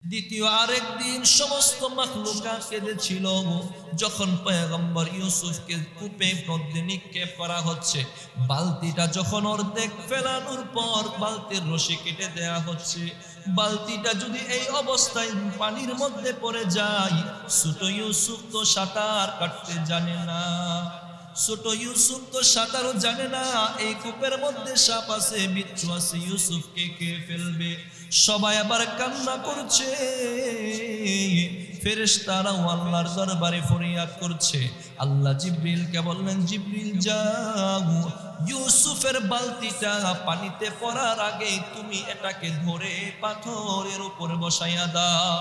দ্বিতীয় আরেকদিন সমস্ত মাখলুকা কেঁদেছিল যখন পয়গম্বর ইউসুফকে কূপে মধ্যে নিক্ষেপ করা হচ্ছে। বালতিটা যখন অর্ধেক ফেলানোর পর বালতির রশি কেটে দেয়া হচ্ছে, বালতিটা যদি এই অবস্থায় পানির মধ্যে পড়ে যায়, ছোট ইউসুফ তো সাঁতার কাটতে জানে না। ছোট ইউসুফ তো সাঁতারও জানে না, এই কূপের মধ্যে সাপ আছে, বিচ্ছু আছে, ইউসুফকে খেয়ে ফেলবে। সবাই আবার কান্না করছে, ফেরেশতারাও আল্লাহর দরবারে ফরিয়াদ করছে। আল্লাহ জিবরিলকে বললেন, জিবরিল যাও, ইউসুফের বালতিটা পানিতে পড়ার আগে তুমি এটাকে ধরে পাথরের উপর বসাইয়া দাও।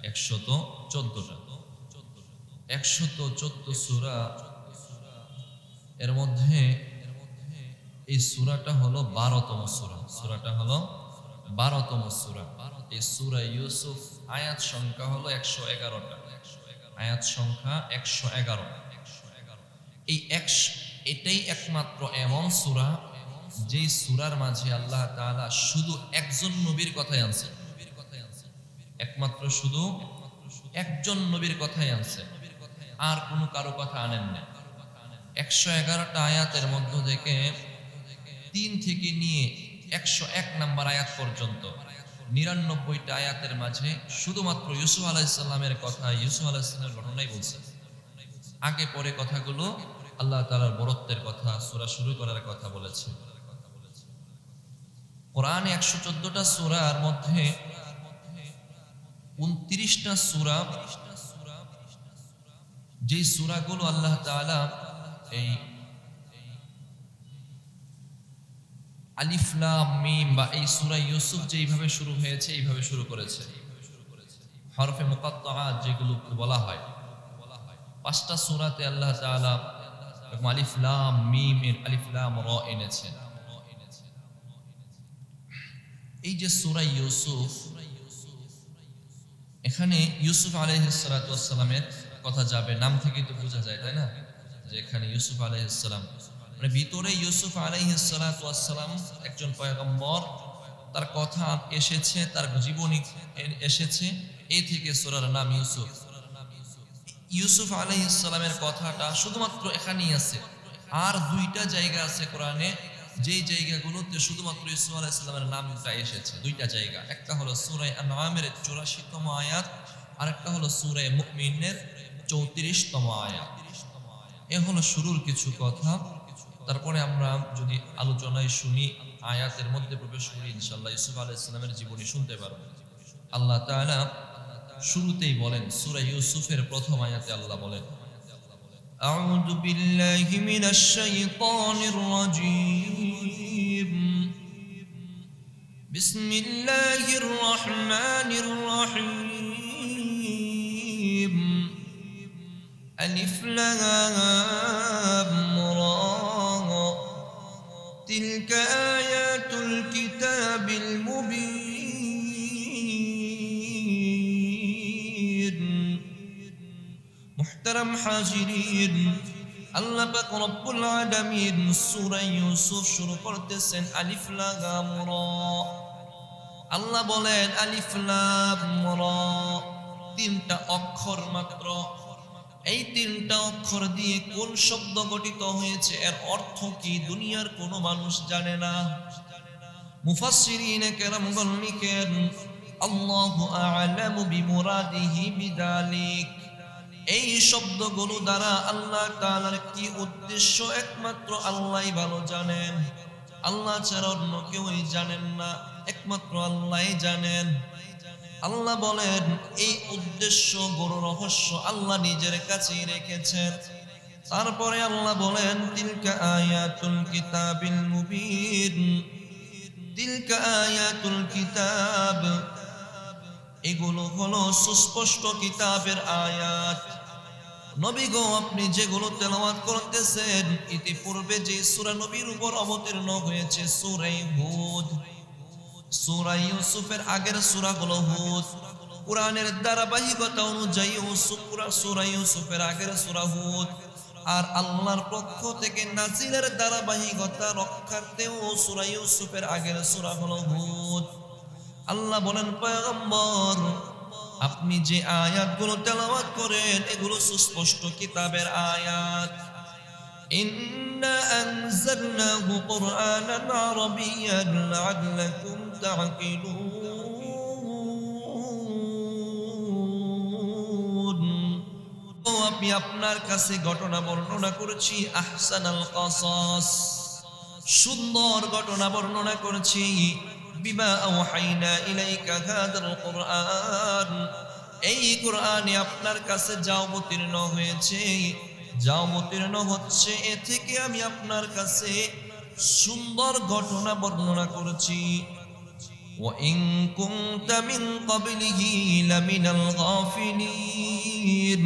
114টা 114 সূরা, এর মধ্যে এই সূরাটা হলো 12তম সূরা। সূরাটা হলো 12তম সূরা। এই সূরা ইউসুফ আয়াত সংখ্যা হলো 111টা। আয়াত সংখ্যা 111। এই এটাই একমাত্র এমন সূরা যেই সূরার মাঝে আল্লাহ তাআলা শুধু একজন নবীর কথাই আনছেন। একমাত্র শুধু একজন নবীর কথাই আনছেন, আর কোনো কারো কথা আনেন না। 111টা আয়াতের মধ্য থেকে 3 থেকে নিয়ে 101 নম্বর আয়াত পর্যন্ত 99টা আয়াতের মাঝে শুধুমাত্র ইউসুফ আলাইহিস সালামের কথা, ইউসুফ আলাইহিস সালামের ঘটনাই বলছে। আগে পরে কথাগুলো আল্লাহ তাআলার বরত্বের কথা, সূরা শুরু করার কথা বলেছে। কোরআনে 114টা সূরার মধ্যে 29টা সূরা, যেই সূরাগুলো আল্লাহ তাআলা এই আলিফ লাম মিম বা এই সূরা ইউসুফ যেইভাবে শুরু হয়েছে এইভাবে শুরু করেছে। হরফে মুকাত্তাআত যেগুলো বলা হয়, 5টা সূরাতে আল্লাহ তাআলা আলিফ লাম মিম এর আলিফ লাম র এনেছেন। এই যে সূরা ইউসুফ, এখানে ইউসুফ আলাইহিস সালাতু ওয়াস সালামের কথা যাবে, নাম থেকেই তো বোঝা যায়, তাই না, যে এখানে ইউসুফ আলাইহিস সালাম, মানে ভিতরে ইউসুফ আলাইহিস সালাতু ওয়াস সালাম একজন পয়গম্বর, তার কথা এসেছে, তার জীবনী এসেছে, এই থেকে সূরার নাম ইউসুফ। ইউসুফ আলাইহিস সালামের কথাটা শুধুমাত্র এখানেই আছে। আর 2টা জায়গা আছে কোরআনে, যেই জায়গাগুলোতে শুধুমাত্র ইউসুফ আলাইহিস সালামের নামটা এসেছে। 2টা জায়গা, একটা হলো সূরা আনআমের 84তম আয়াত, আর একটা হলো সূরা মুমিনের 34তম আয়াত। এ হলো শুরুর কিছু কথা। তারপরে আমরা যদি আলোচনায় শুনি, আয়াতের মধ্যে প্রবেশ করি, ইনশাআল্লাহ ইউসুফ আলাইহিস সালামের জীবনী শুনতে পারব। আল্লাহ তাআলা শুরুতেই বলেন, সূরা ইউসুফের প্রথম আয়াতে আল্লাহ বলেন, আউযু বিল্লাহি মিনাশ শাইতানির রাজীম, বিসমিল্লাহির রহমানির রহিম, আলিফ লাম রা, তিলকা আয়াতুল কিতাবিল মুবিন। মুহতারাম হাজিরিন, আল্লাহ পাক রব্বুল আলামিন সূরা ইউসুফ শুরু করতেছেন আলিফ লাম রা। আল্লাহ বলেন আলিফ লাম রা, 3টা অক্ষর মাত্র। এই 3টা অক্ষর দিয়ে কোন শব্দ গঠিত হয়েছে, এর অর্থ কি দুনিয়ার কোনো মানুষ জানে না। মুফাসসিরিনে কেরামগণ লিখেন, আল্লাহু আ'লামু বিমুরাদিহি বিযালিক, এই শব্দগুলো দ্বারা আল্লাহ তাআলার কি উদ্দেশ্য একমাত্র আল্লাহই ভালো জানেন। আল্লাহ ছাড়া অন্য কেউই জানেন না, একমাত্র আল্লাহই জানেন। আল্লাহ বলেন এই উদ্দেশ্য বড় রহস্য আল্লাহ নিজের কাছেই রেখেছেন। তারপরে আল্লাহ বলেন, তিলকা আয়াতুল কিতাবিল মুবিন, তিলকা আয়াতুল কিতাব, এগুলো হলো সুস্পষ্ট কিতাবের আয়াত। নবী গো, আপনি যেগুলো তেলাওয়াত করতেছেন, ইতিপূর্বে যে সূরা নবীর উপর অবতীর্ণ হয়েছে, সূরা হুদ, সূরা ইউসুফের আগের সূরাগুলো হুদ। কুরআনের ধারাবাহিকতা অনুযায়ী সূরা ইউসুফের আগের সূরা হুদ, আর আল্লাহর পক্ষ থেকে নাজিলের ধারাবাহিকতা রক্ষার্থেও সূরা ইউসুফের আগের সূরা হলো হুদ। আল্লাহ বলেন পয়গম্বর আপনি যে আয়াতগুলো তেলাওয়াত করেন এগুলো সুস্পষ্ট কিতাবের আয়াত ইন্না আনজালনাহু কুরআনান আরাবিয়্যান লাআল্লাকুম তা'কিলুন আমি আপনার কাছে ঘটনা বর্ণনা করেছি আহসানাল কসাস সুন্দর ঘটনা বর্ণনা করেছি বিমা আওহাইনা ইলাইকা হাদাল কুরআন এই কুরআনে আপনার কাছে যা অবতীর্ণ হয়েছে যা অবতীর্ণ হচ্ছে এ থেকে আমি আপনার কাছে সুন্দর ঘটনা বর্ণনা করেছি ওয়া ইন কুনতা মিন ক্বাবলিহি লামিনাল গাফিলিন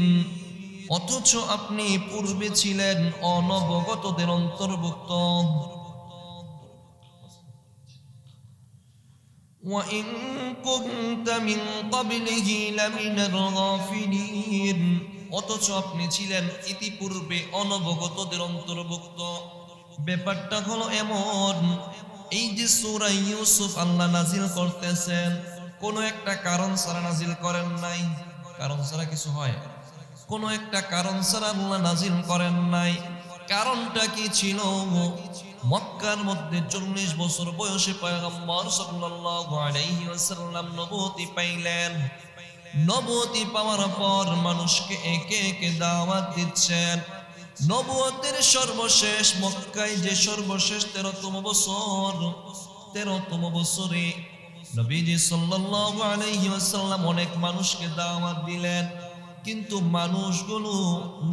অথচ আপনি পূর্বে ছিলেন অনবগতদের অন্তর্ভুক্ত وَإِن كُنتَ مِن قَبْلِهِ لَمِنَ الْغَافِلِينَ অথচ আপনি ছিলেন ইতিপূর্বে অনবগতদের অন্তর্ভুক্ত ব্যাপারটা হলো এমন এই যে সূরা ইউসুফ আল্লাহ নাজিল করতেছেন কোন একটা কারণ ছাড়া নাজিল করেন নাই কারণ ছাড়া কিছু হয় কোন একটা কারণ ছাড়া আল্লাহ নাজিল করেন নাই কারণটা কি ছিল মক্কার মধ্যে 40 বছর বয়সে পয়গম্বর সাল্লাল্লাহু আলাইহি ওয়াসাল্লাম নবুয়তি পাইলেন নবুয়তি পাওয়ার পর মানুষকে একে একে দাওয়াত দিচ্ছেন নবুয়তের সর্বশেষ মক্কায় যে সর্বশেষ 13তম বছরে নবীজি সাল্লাল্লাহু আলাইহি ওয়াসাল্লাম অনেক মানুষকে দাওয়াত দিলেন কিন্তু মানুষগুলো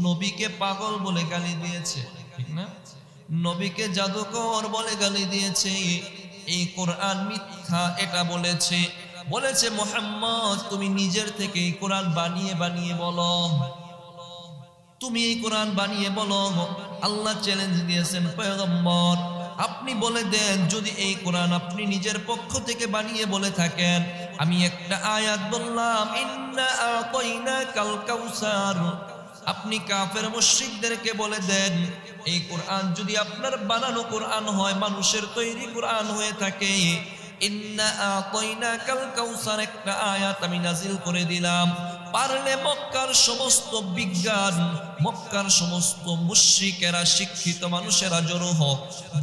নবীকে পাগল বলে গালি দিয়েছে ঠিক না নবীকে জাদুকর বলে গালি দিয়েছে এই কোরআন মিথ্যা এটা বলেছে মুহাম্মদ তুমি নিজের থেকে এই কোরআন বানিয়ে বলো তুমি এই কোরআন বানিয়ে বলো আল্লাহ চ্যালেঞ্জ দিয়েছেন পয়গম্বর আপনি বলে দেন যদি এই কোরআন আপনি নিজের পক্ষ থেকে বানিয়ে বলে থাকেন আমি একটা আয়াত বললাম ইন্না আতাইনাকাল কাউসার আপনি কাফের মুশরিকদেরকে বলে দেন এই কোরআন যদি আপনার বানানো কোরআন হয় মানুষের তৈরি কোরআন হয়ে থাকে ইন্না আতাইনাকাল কাউসার একটা আয়াত আমি নাজিল করে দিলাম পারলে মক্কার সমস্ত বিজ্ঞান মক্কার সমস্ত মুশরিকেরা শিক্ষিত মানুষেরা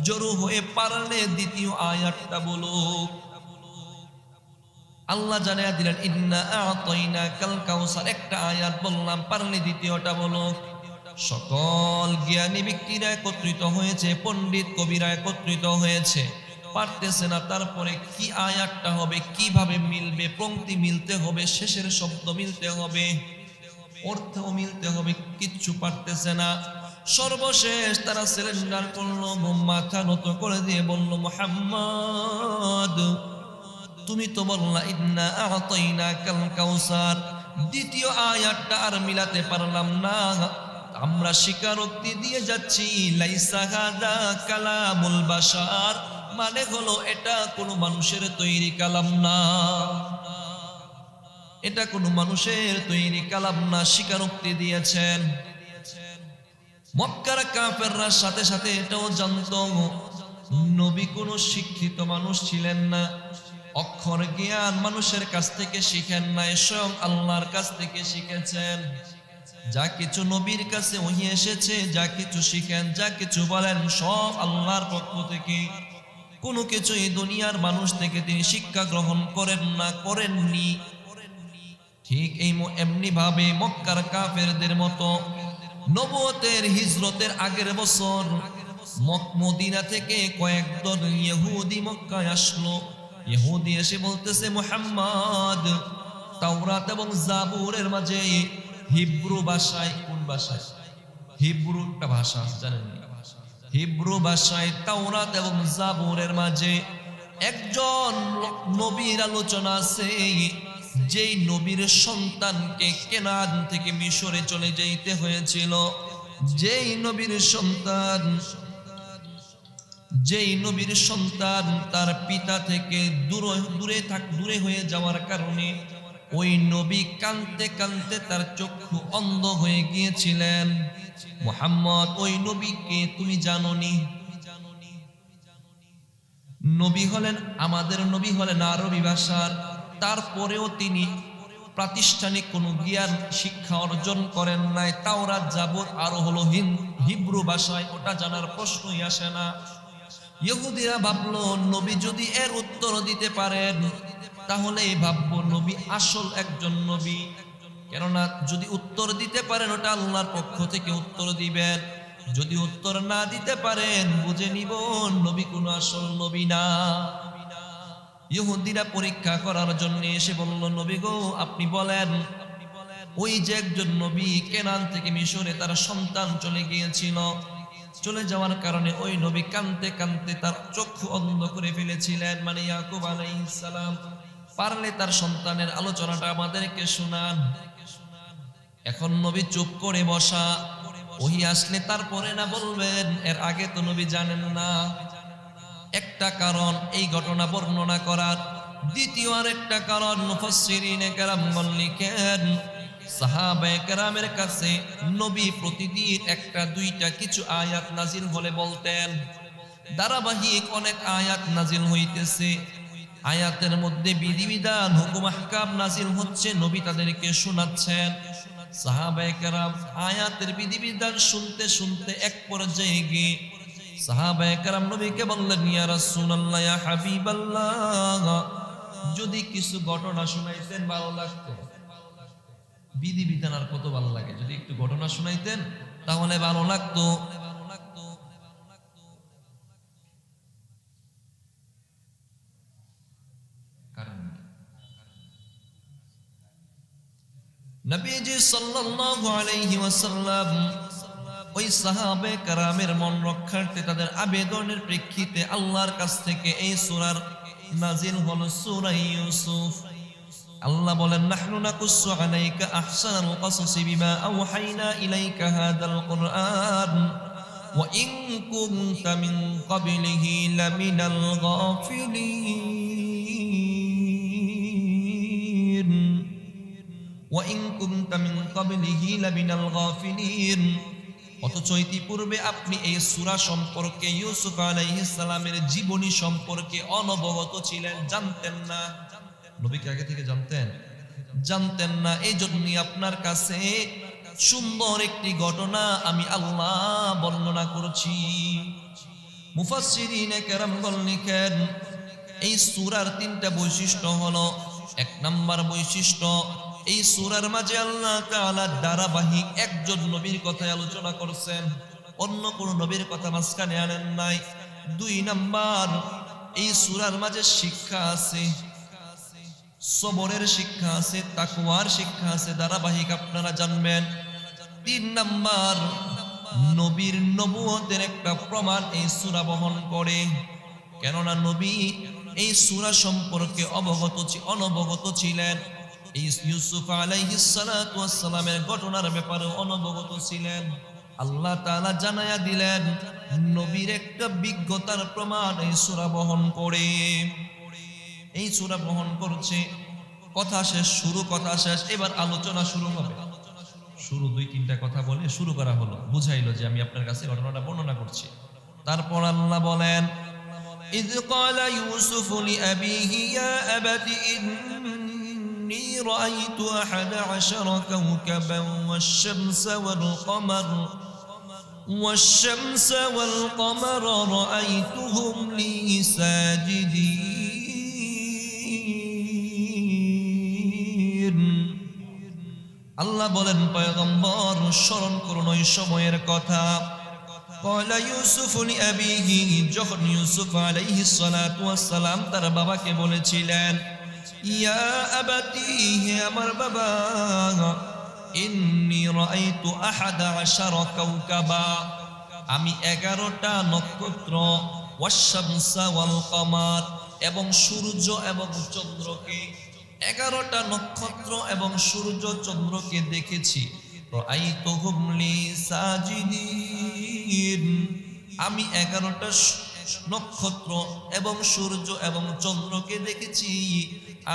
জড়ো হয়ে পারলে দ্বিতীয় আয়াতটা বলুক আল্লাহ জানিয়ে দিলেন ইন্না আতাইনাকাল কাউসার একটা আয়াত বললাম পারলে দ্বিতীয়টা বলুক সকল জ্ঞানী ব্যক্তিরা একত্রিত হয়েছে পণ্ডিত কবিরা একত্রিত হয়েছে পারতেছে না তারপরে কি আয়াতটা হবে কিভাবে মিলবে পংক্তি মিলতে হবে শেষের শব্দ মিলতে হবে অর্থ মিলতে হবে কিচ্ছু পারতেছে না সর্বশেষ তারা সিলিন্ডার করলো মাথা নত করে দিয়ে বলল মুহাম্মদ তুমি তো বললা ইন্না আতাইনাকাল কাউসার দ্বিতীয় আয়াতটা আর মিলাতে পারলাম না আমরা স্বীকারোক্তি দিয়ে যাচ্ছি লাইসা হাদা কালামুল বাশার মানে হলো এটা কোনো মানুষের তৈরি কালাম না এটা কোনো মানুষের তৈরি কালাম না স্বীকারোক্তি দিয়েছেন মক্কার কাফেররা সাথে সাথে এটাও জানতো নবী কোনো শিক্ষিত মানুষ ছিলেন না অক্ষর জ্ঞান মানুষের কাছ থেকে শিখেন নাই স্বয়ং আল্লাহর কাছ থেকে শিখেছেন যা কিছু নবীর কাছে ওহী এসেছে যা কিছু শিখেন যা কিছু বলেন সব আল্লাহর পক্ষ থেকে কোনো কিছু এই দুনিয়ার মানুষ থেকে তিনি শিক্ষা গ্রহণ করেননি ঠিক এমনি ভাবে মক্কার কাফেরদের মতো নবুয়তের হিজরতের আগের বছর মদিনা থেকে কয়েকদল ইহুদি মক্কায় আসলো ইহুদি এসে বলতেছে মুহাম্মদ তাওরাত এবং জাবুরের মাঝে হিব্রু ভাষায় কোন ভাষায় হিব্রু একটা ভাষা জানেন হিব্রু ভাষায় তাওরাত এবং জাবুরের মাঝে একজন নবীর আলোচনা আছে যেই নবীর সন্তানকে কেনান থেকে মিশরে চলে যেতে হয়েছিল যেই নবীর সন্তান তার পিতা থেকে দূরে হয়ে যাওয়ার কারণে ওই নবী কাঁদতে কাঁদতে তার চক্ষু অন্ধ হয়ে গিয়েছিলেন মুহাম্মদ ওই নবীকে তুমি জানোনি নবী হলেন, আমাদের নবী হলেন আরবি ভাষার, তারপরেও তিনি প্রাতিষ্ঠানিক কোনো জ্ঞান শিক্ষা অর্জন করেন নাই। তাওরাত জাবুর আরো হলো হিব্রু ভাষায়, ওটা জানার প্রশ্নই আসে না। ইহুদিরা ভাবলো নবী যদি এর উত্তর দিতে পারেন তাহলে ভাববো নবী আসল একজন নবী, কেননা যদি উত্তর দিতে পারেন ওটা আল্লাহর পক্ষ থেকে উত্তর দিবেন, যদি উত্তর না দিতে পারেন বুঝে নিব নবী কোনো আসল নবী না। ইহুদিরা পরীক্ষা করার জন্য এসে বলল, নবী গো আপনি বলেন, ওই যে একজন নবী কেনান থেকে মিশরে তার সন্তান চলে গিয়েছিল, চলে যাওয়ার কারণে ওই নবী কাঁদতে কাঁদতে তার চক্ষু অন্ধ করে ফেলেছিলেন, মানে ইয়াকুব আলাইহিস সালাম। পারলে তার সন্তানের আলোচনাটা আমাদেরকে শোনান। এখন নবী চুপ করে বসা, ওহী আসলে তারপরে না বলবেন, এর আগে তো নবী জানেন না। একটা কারণ এই ঘটনা বর্ণনা করার। দ্বিতীয় আরেকটা কারণ মুফাসসিরিনে কেরামগণ লিখেন, সাহাবায়ে কেরামের কাছে নবী প্রতিদিন একটা দুইটা কিছু আয়াত নাজিল হলে বলতেন, ধারাবাহিক অনেক আয়াত নাজিল হইতেছে, আয়াতের মধ্যে বিধিবিধান হুকুম আহকাম নাজিল হচ্ছে, নবী তাদেরকে শোনাচ্ছেন। সাহাবায়ে কেরাম আয়াতের বিধিবিধান শুনতে শুনতে এক পর্যায়ে গিয়ে সাহাবায়ে কেরাম নবীকে বললেন, ইয়া রাসূলুল্লাহ, ইয়া হাবিবাল্লাহ, যদি কিছু ঘটনা শোনাইতেন ভালো লাগতো। বিধিবিধান আর কত ভালো লাগে, যদি একটু ঘটনা শোনাইতেন তাহলে ভালো লাগতো। কারণ নবীজি সাল্লাল্লাহু আলাইহি ওয়াসাল্লাম ওই সাহাবায়ে কেরামের মন রক্ষার্থে তাদের আবেদনের প্রেক্ষিতে আল্লাহর কাছ থেকে এই সূরার নাজিল হলো সূরা ইউসুফ। আল্লাহ বলেন, নাহনু নাকুসসু আলাইকা আহসানাল কাসাসি বিমা আওহাইনা ইলাইকা হাদাল কুরআন ওয়া ইন কুনতা মিন ক্বাবলিহি লামিনাল গাফিলিন ওয়া ইন কুনতা মিন ক্বাবলিহি লামিনাল গাফিলিন। অথচ ইতিপূর্বে আপনি এই সূরা সম্পর্কে, ইউসুফ আলাইহিস সালামের জীবনী সম্পর্কে অনবগত ছিলেন, জানতেন না। নবী কি আগে থেকে জানতেন না। এই জন্যই আপনার কাছে সুন্দর একটি ঘটনা আমি আল্লাহ বর্ণনা করছি। মুফাসসিরিনে কেরামগণ লিখেন, এই সূরার তিনটা বৈশিষ্ট্য হলো, এক নাম্বার বৈশিষ্ট্য, এই সূরার মাঝে আল্লাহ তাআলা ধারাবাহিক একজন নবীর কথা আলোচনা করছেন, অন্য কোন নবীর কথা মাঝখানে আনেন নাই। দুই নাম্বার, এই সূরার মাঝে শিক্ষা আছে, সবরের শিক্ষা আছে, তাকওয়ার শিক্ষা আছে, ধারাবাহিক আপনারা জানবেন। তিন নাম্বার, নবীর নবুয়তের একটা প্রমাণ এই সূরা বহন করে, কেননা নবী এই সূরা সম্পর্কে অনবগত ছিলেন। এই ইউসুফ আলাইহিস সালাতু ওয়াস সালামের ঘটনার ব্যাপারে অনবগত ছিলেন। আল্লাহ তাআলা জানায়া দিলেন, নবীর একটা বিজ্ঞতার প্রমাণ এই সূরা বহন করে। এই সূরা বহন করছে। কথা শেষ, কথা শেষ, এবার আলোচনা শুরু হবে। শুরু দুই তিনটা কথা বলে শুরু করা হলো, বুঝাইলো যে আমি আপনার কাছে ঘটনাটা বর্ণনা করছি। তারপর আল্লাহ বলেন, ইয ক্বালা ইউসুফ লিআবিহি ইয়া আবাতি ইন্নী রাআইতু আহাদা আশারা কাওকাবান والشمس والقمر رأيتهم لي ساجدين। আল্লাহ বলেন, পয়গম্বর স্মরণ করুন ওই সময়ের কথা। ক্বালা ইউসুফ লিআবিহি, যখন ইউসুফ আলাইহিস সালাতু ওয়াস সালাম তার বাবাকে বলেছিলেন, ইয়া আবাতি, হে আমার বাবা, ইন্নী রাআইতু আহাদা আশারা কাওকাবা, আমি 11টা নক্ষত্র, ওয়াশ-শামসা ওয়াল কমার, এবং সূর্য এবং চন্দ্রকে, 11টা নক্ষত্র এবং সূর্য চন্দ্রকে দেখেছি। রাআইতুহুম লি সাজিদিন, আমি 11টা নক্ষত্র এবং সূর্য এবং চন্দ্রকে দেখেছি,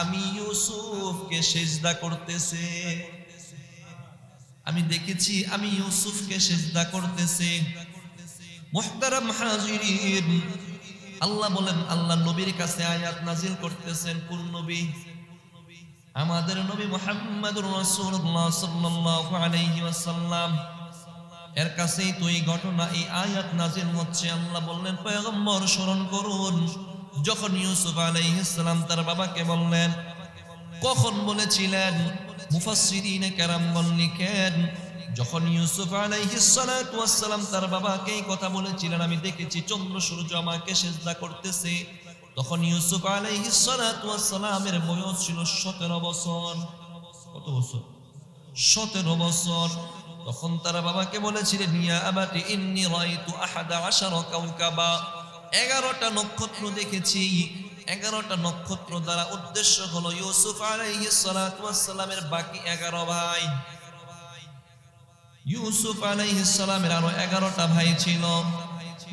আমি ইউসুফকে সিজদা করতেছে। আমি দেখেছি আমি ইউসুফকে সিজদা করতেছে। মুহতারাম হাজিরিন, আল্লাহ বলেন আল্লাহ নবীর কাছে আয়াত নাজিল করতেছেন। কোন নবী? আমাদের নবী মুহাম্মদুর রাসূলুল্লাহ সাল্লাল্লাহু আলাইহি ওয়াসাল্লাম এর কাছেই তো এই ঘটনা, এই আয়াত নাজিল হচ্ছে। আল্লাহ বললেন পয়গম্বর স্মরণ করুন যখন ইউসুফ আলাইহিস সালাম তার বাবাকে বললেন। কখন বলেছিলেন? মুফাসসিরিনে কেরামগণ লিখেন যখন ইউসুফ আলাইহিস সালাতু ওয়াস সালাম তার বাবাকে এই কথা বলেছিলেন, আমি দেখেছি চন্দ্র সূর্য আমাকে সিজদা করতেছে, তখন ইউসুফ আলাইহিস সালাতু ওয়াস সালামের বয়স ছিল 17 বছর। কত বছর? 17 বছর। তখন তার বাবাকে বলেছিলেন ইয়া আবাতি ইন্নী রাআইতু 11 কাওকাবা, 11টা নক্ষত্র দেখেছি। 11টা নক্ষত্র দ্বারা উদ্দেশ্য হলো ইউসুফ আলাইহিস সালাতু ওয়াস সালামের বাকি 11 ভাই। ইউসুফ আলাইহিস সালামের আরো 11টা ভাই ছিল।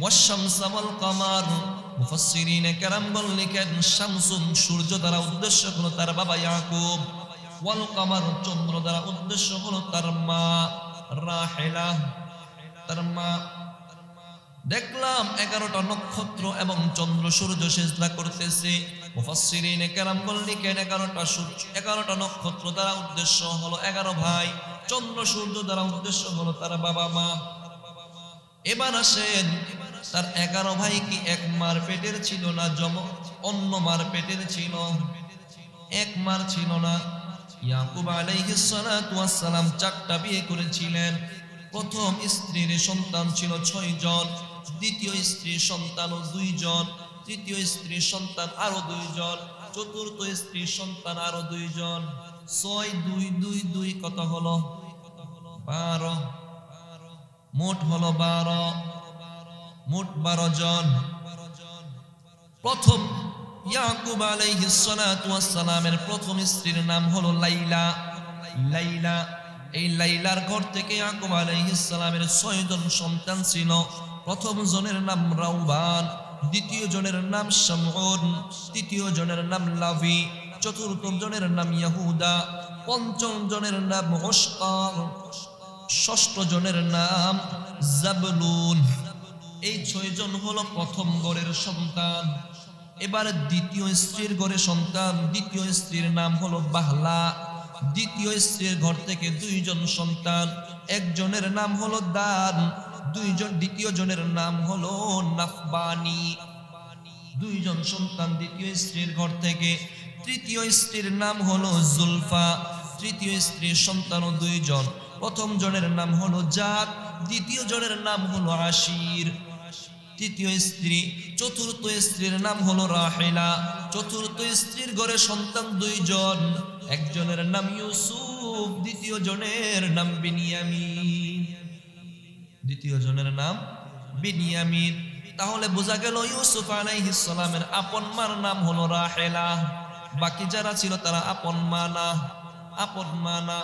ওয়াশ-শামস ওয়াল কামার, মুফাসসিরিনে কেরামগণ লিখেন শামসুন সূর্য দ্বারা উদ্দেশ্য হলো তার বাবা ইয়াকুব, ওয়াল কামার চন্দ্র দ্বারা উদ্দেশ্য হলো তার মা রাহেলা, তার মা। দেখলাম 11টা নক্ষত্র এবং চন্দ্র সূর্য সিজদা করতেছে। মুফাসসিরিনে কেরামগণ লিখেন 11টা নক্ষত্র দ্বারা উদ্দেশ্য হলো 11 ভাই, চন্দ্র সূর্য দ্বারা উদ্দেশ্য হলো তার বাবা মা। এবার আসেন, তার 11 ভাই কি এক মার পেটের ছিল না অন্য মার পেটের ছিল? এক মার ছিল না। ইয়াকুব আলাইহিস সালাতু ওয়াস সালাম 4টা বিয়ে করেছিলেন। প্রথম স্ত্রীর সন্তান ছিল 6 জন, দ্বিতীয় স্ত্রীর সন্তানও 2 জন, তৃতীয় স্ত্রীর সন্তান আরো 2 জন, চতুর্থ স্ত্রীর সন্তান আরো 2 জন। 6 2 2 2 কত হলো? 12। মোট হলো 12, মোট 12 জন। প্রথম ইয়াকুব আলাইহিস সালাতু ওয়াস সালামের প্রথম স্ত্রীর নাম হলো লাইলা। লাইলা, এই লাইলার ঘর থেকে ইয়াকুব আলাইহিস সালামের 6 জন সন্তান ছিল। প্রথম জনের নাম রাউবান, দ্বিতীয় জনের নাম শামউন, তৃতীয় জনের নাম লাভি, চতুর্থ জনের নাম ইয়াহুদা, পঞ্চম জনের নাম উশকার, ষষ্ঠ জনের নাম জাবলুন। এই 6 জন হলো প্রথম ঘরের সন্তান। এবার দ্বিতীয় স্ত্রীর ঘরে সন্তান, দ্বিতীয় স্ত্রীর নাম হলো বাহলা। দ্বিতীয় স্ত্রীর ঘর থেকে 2 জন সন্তান, একজনের নাম হলো দান, দ্বিতীয় জনের নাম হলো নাফবানি। 2 জন সন্তান দ্বিতীয় স্ত্রীর ঘর থেকে। তৃতীয় স্ত্রীর নাম হলো জুলফা, তৃতীয় স্ত্রীর সন্তানও 2 জন। প্রথম জনের নাম হলো জাত, দ্বিতীয় জনের নাম হলো আশির। তৃতীয় স্ত্রী, চতুর্থ স্ত্রীর নাম হলো রাহেলা। চতুর্থ স্ত্রীর ঘরে সন্তান 2 জন, একজনের নাম ইউসুফ, দ্বিতীয় জনের নাম বিনিয়ামিন। দ্বিতীয় জনের নাম বিনিয়ামিন। তাহলে বোঝা গেল ইউসুফ আলাইহিস সালামের আপন মার নাম হলো রাহেলা, বাকি যারা ছিল তারা আপন মা না, আপন মা না।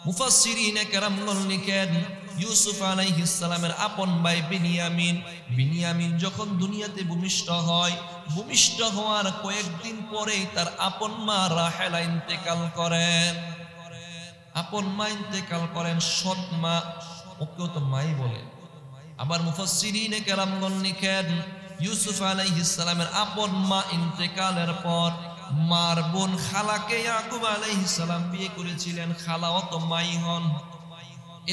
মুফাসসিরিনে কেরামগণ লিখেন ইউসুফ আলাইহিস সালামের আপন ভাই বিনিয়ামিন। বিনিয়ামিন যখন দুনিয়াতে ভূমিষ্ঠ হয়, ভূমিষ্ঠ হওয়ার কয়েকদিন পরেই তার আপন মা রাহেলা ইন্তেকাল করেন। আপন মা ইন্তেকাল করেন, সৎ মা, ওকেও তো মাই বলে। আবার মুফাসসিরিনে কেরামগণ লিখেন ইউসুফ আলাইহিস সালামের আপন মা ইন্তেকালের পর মার বোন খালাকে ইয়াকুব আলাইহিস সালাম বিয়ে করেছিলেন, খালাও তো মাই হন।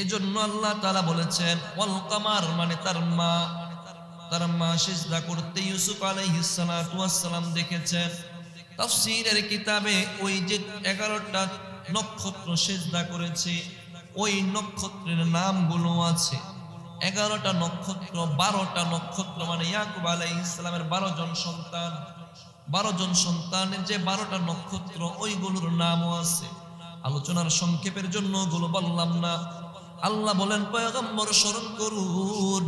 এজন্য আল্লাহ তাআলা বলেছেন ওয়াল কামার, মানে তার মা। তার মা সিজদা করতে ইউসুফ আলাইহিস সালাতু ওয়াস সালাম দেখেছেন। তাফসীরের কিতাবে ওই যে 11টা নক্ষত্র সিজদা করেছে, ওই নক্ষত্রের নামগুলো আছে। 11টা নক্ষত্র, 12টা নক্ষত্র, মানে ইয়াকুব আলাইহিস সালামের 12 জন সন্তান। 12 জন সন্তানের যে 12টা নক্ষত্র, ওইগুলোর নামও আছে। আলোচনার সংক্ষেপের জন্য ওগুলো বললাম না। আল্লাহ বলেন পয়গম্বর স্মরণ করুন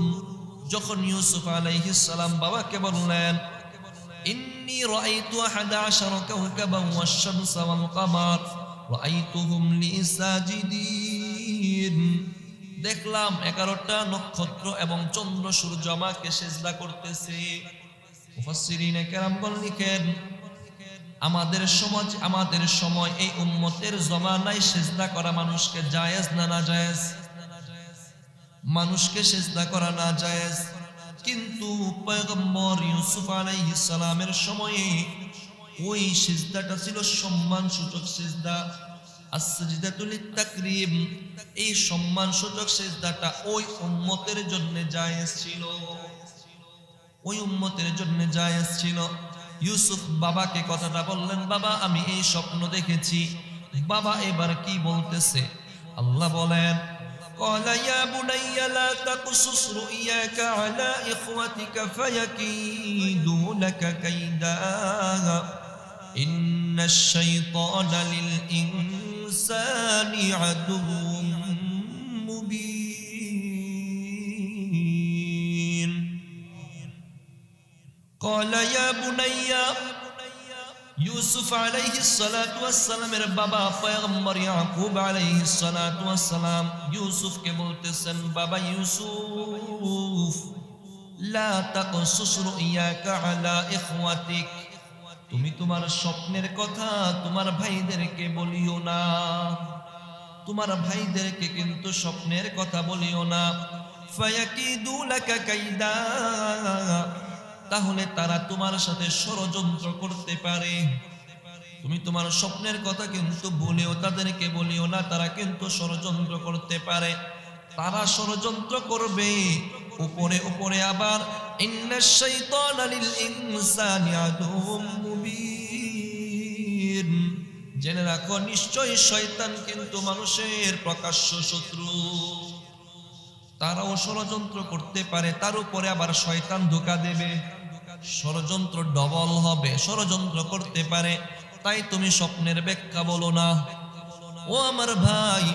যখন ইউসুফ আলাইহিস সালাম বাবাকে বললেন ইন্নী রাআইতু 11 কাওকাবান ওয়াশ-শামসা ওয়াল কামার রাআইতুহুম লি সাজিদিন। দেখলাম 11টা নক্ষত্র এবং চন্দ্র সূর্য আমাকে সিজদা করতেছে। মুফাসসিরিনে কেরামগণ লিখেন আমাদের সমাজ, আমাদের সময় এই উম্মতের জমানায় সিজদা করা মানুষকে জায়েজ না না জায়েজ? মানুষকে সিজদা করা না জায়েজ? কিন্তু পয়গম্বর ইউসুফ আলাইহিস সালামের সময়ে ওই সিজদাটা ছিল সম্মান সূচক সিজদা, as-sajdatul তাকরীম। এই সম্মান সূচক সিজদাটা ওই উম্মতের জন্য জায়েজ ছিল, ওই উম্মতের জন্য জায়েজ ছিল। ইউসুফ বাবাকে কথাটা বললেন, বাবা আমি এই স্বপ্ন দেখেছি। বাবা এবার কি বলতেছে আল্লাহ বলেন, قال يا بني لا تقصص رؤياك على إخوتك فيكيدوا لك كيدا إن الشيطان للإنسان عدو مبين قال يا بني ইউসুফ আলাইহিস সালাতু ওয়াস সালামের বাবা পয়গম্বর ইয়াকুব আলাইহিস সালাতু ওয়াস সালাম ইউসুফকে বলতেছেন, বাবা ইউসুফ লা তাকসুস রুইয়াকা আলা ইখওয়াতিক, তুমি তোমার স্বপ্নের কথা তোমার ভাইদেরকে বলিও না, তোমার ভাইদেরকে কিন্তু স্বপ্নের কথা বলিও না। ফায়াকিদু লাকা কাইদা, তাহলে তারা তোমার সাথে ষড়যন্ত্র করতে পারে। তুমি তোমার স্বপ্নের কথা কিন্তু বলিও, তাদেরকে বলিও না, তারা কিন্তু ষড়যন্ত্র করতে পারে। তারা ষড়যন্ত্র করবে, উপরে উপরে আবার ইন্নাশ শাইতানা লিল ইনসানি আদুউম মুবিন, জেনে রাখো নিশ্চয়ই শয়তান কিন্তু মানুষের প্রকাশ্য শত্রু। তারাও ষড়যন্ত্র করতে পারে, তার উপরে আবার শয়তান ধোঁকা দেবে, ষড়যন্ত্র ডবল হবে, ষড়যন্ত্র করতে পারে। তাই তুমি স্বপ্নের ব্যাখ্যা বলো না। ও আমার ভাই,